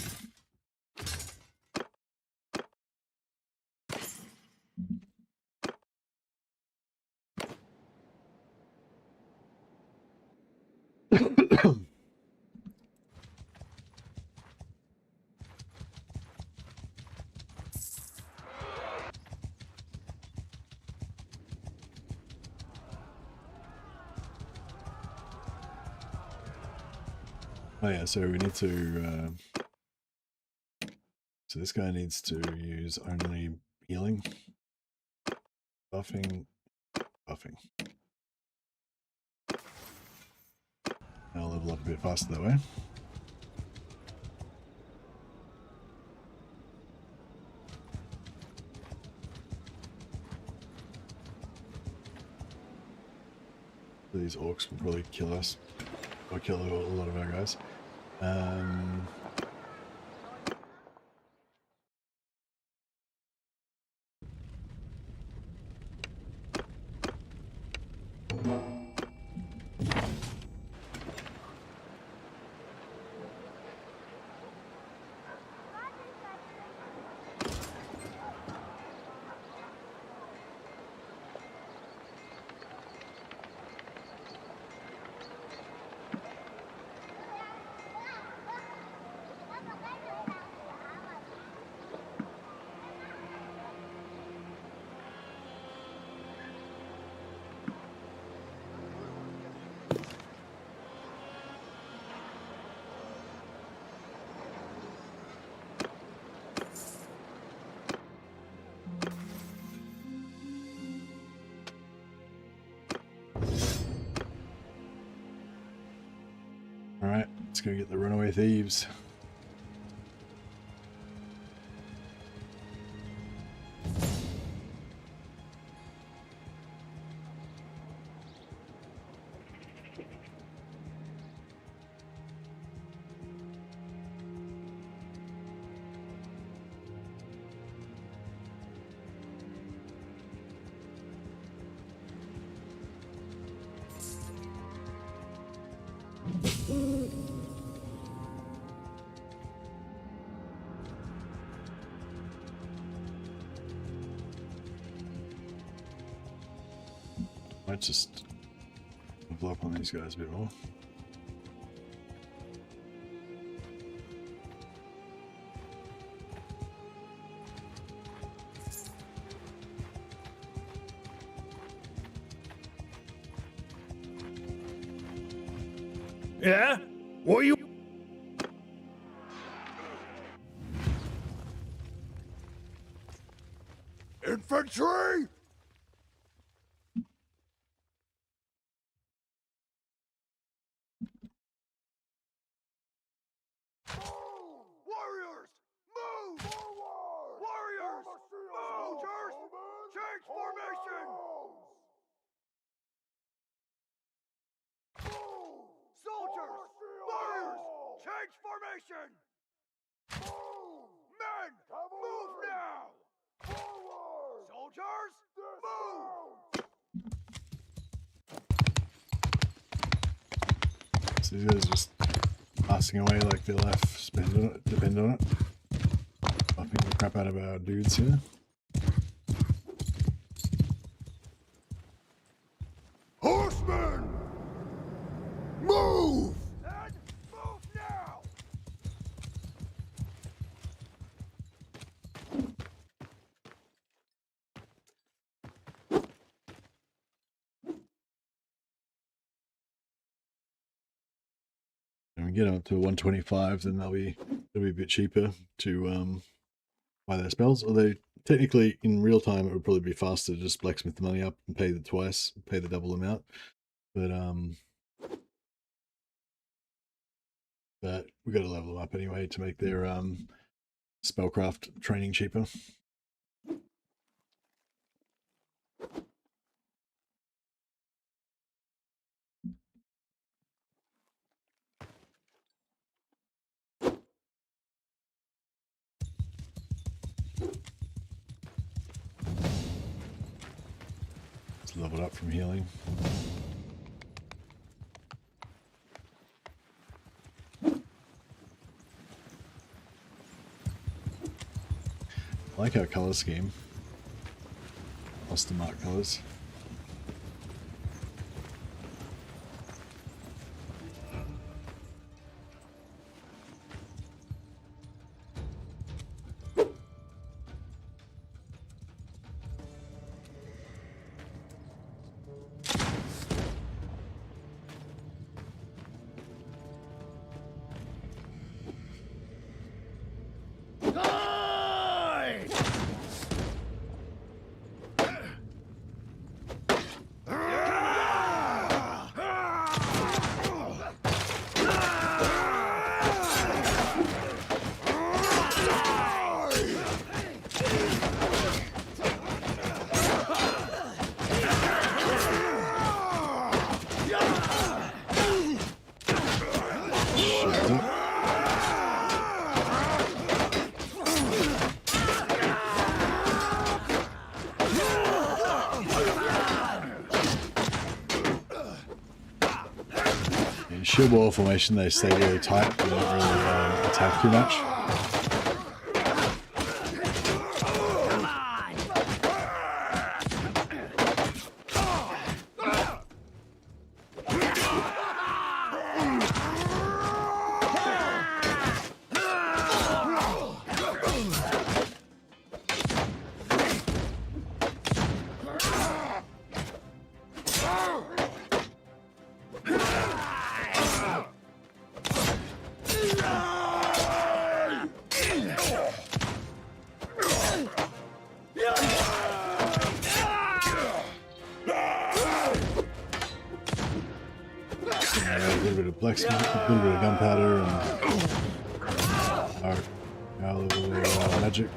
Oh yeah, so we need to, so this guy needs to use only healing, buffing, buffing. I'll level up a bit faster that way. These orcs will probably kill us, or kill a lot of our guys. Let's go get the runaway thieves. Might just level up on these guys a bit more. Yeah? What are you... Infantry! Warriors! Move! Forward! Warriors! Soldiers! Change formation! Soldiers! Warriors! Change formation! Men! Move now! Soldiers! Move! So these guys are just passing away like their life depend on it. Buffing the crap out of our dudes here. Horsemen! Move! And move now! And we get them up to 125, then they'll be a bit cheaper to buy their spells. Although technically in real time it would probably be faster to just blacksmith the money up and pay the double amount. But we got to level them up anyway to make their spellcraft training cheaper. Let's level it up from healing. I like our color scheme. Custom art colors. Shield wall formation, they stay really tight, they don't really attack too much. blacksmith, a little bit of gunpowder, and our little magic.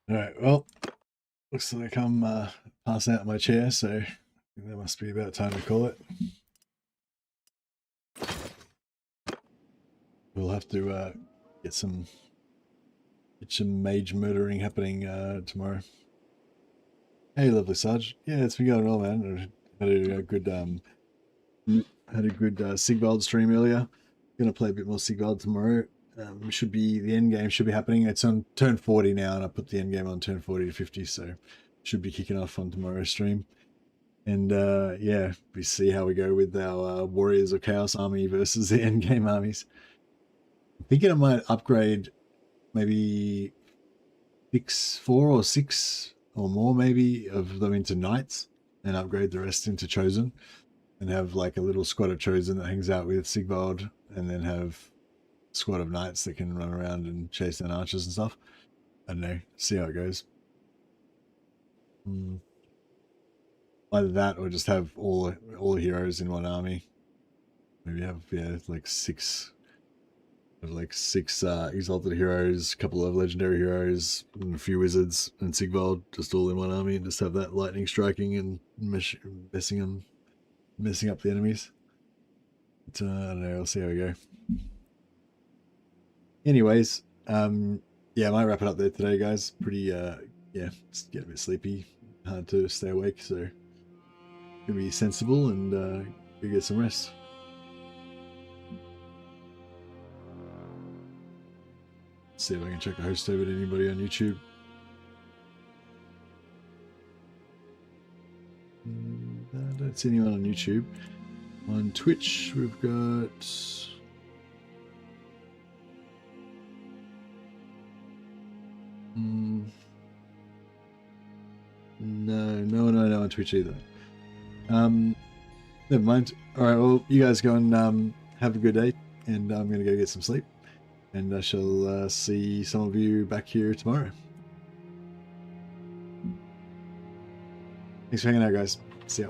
Alright, well, looks like I'm passing out my chair, so I think that must be about time to call it. We'll have to get some mage murdering happening tomorrow. Hey, lovely Sarge. Yeah, it's been going well, man. I had a good Sigvald stream earlier. Gonna play a bit more Sigvald tomorrow. Should be the end game should be happening. It's on turn 40 now, and I put the end game on turn 40 to 50, so should be kicking off on tomorrow's stream. And yeah, we see how we go with our Warriors of Chaos army versus the end game armies. I'm thinking I might upgrade maybe 4 or 6 or more maybe of them into knights, and upgrade the rest into chosen, and have like a little squad of chosen that hangs out with Sigvald, and then have squad of knights that can run around and chase down archers and stuff. I don't know, see how it goes. Either that or just have all the heroes in one army. Maybe have like six exalted heroes, a couple of legendary heroes, and a few wizards, and Sigvald just all in one army, and just have that lightning striking and messing up the enemies. But, I don't know, I'll see how we go. Anyways, yeah, I might wrap it up there today, guys. Pretty, yeah, just get a bit sleepy, hard to stay awake, so gonna be sensible and go get some rest. See if I can check a host over to anybody on YouTube. I don't see anyone on YouTube. On Twitch, we've got... No one I know on Twitch either. Never mind. Alright, well, you guys go and have a good day, and I'm going to go get some sleep, and I shall see some of you back here tomorrow. Thanks for hanging out, guys. See ya.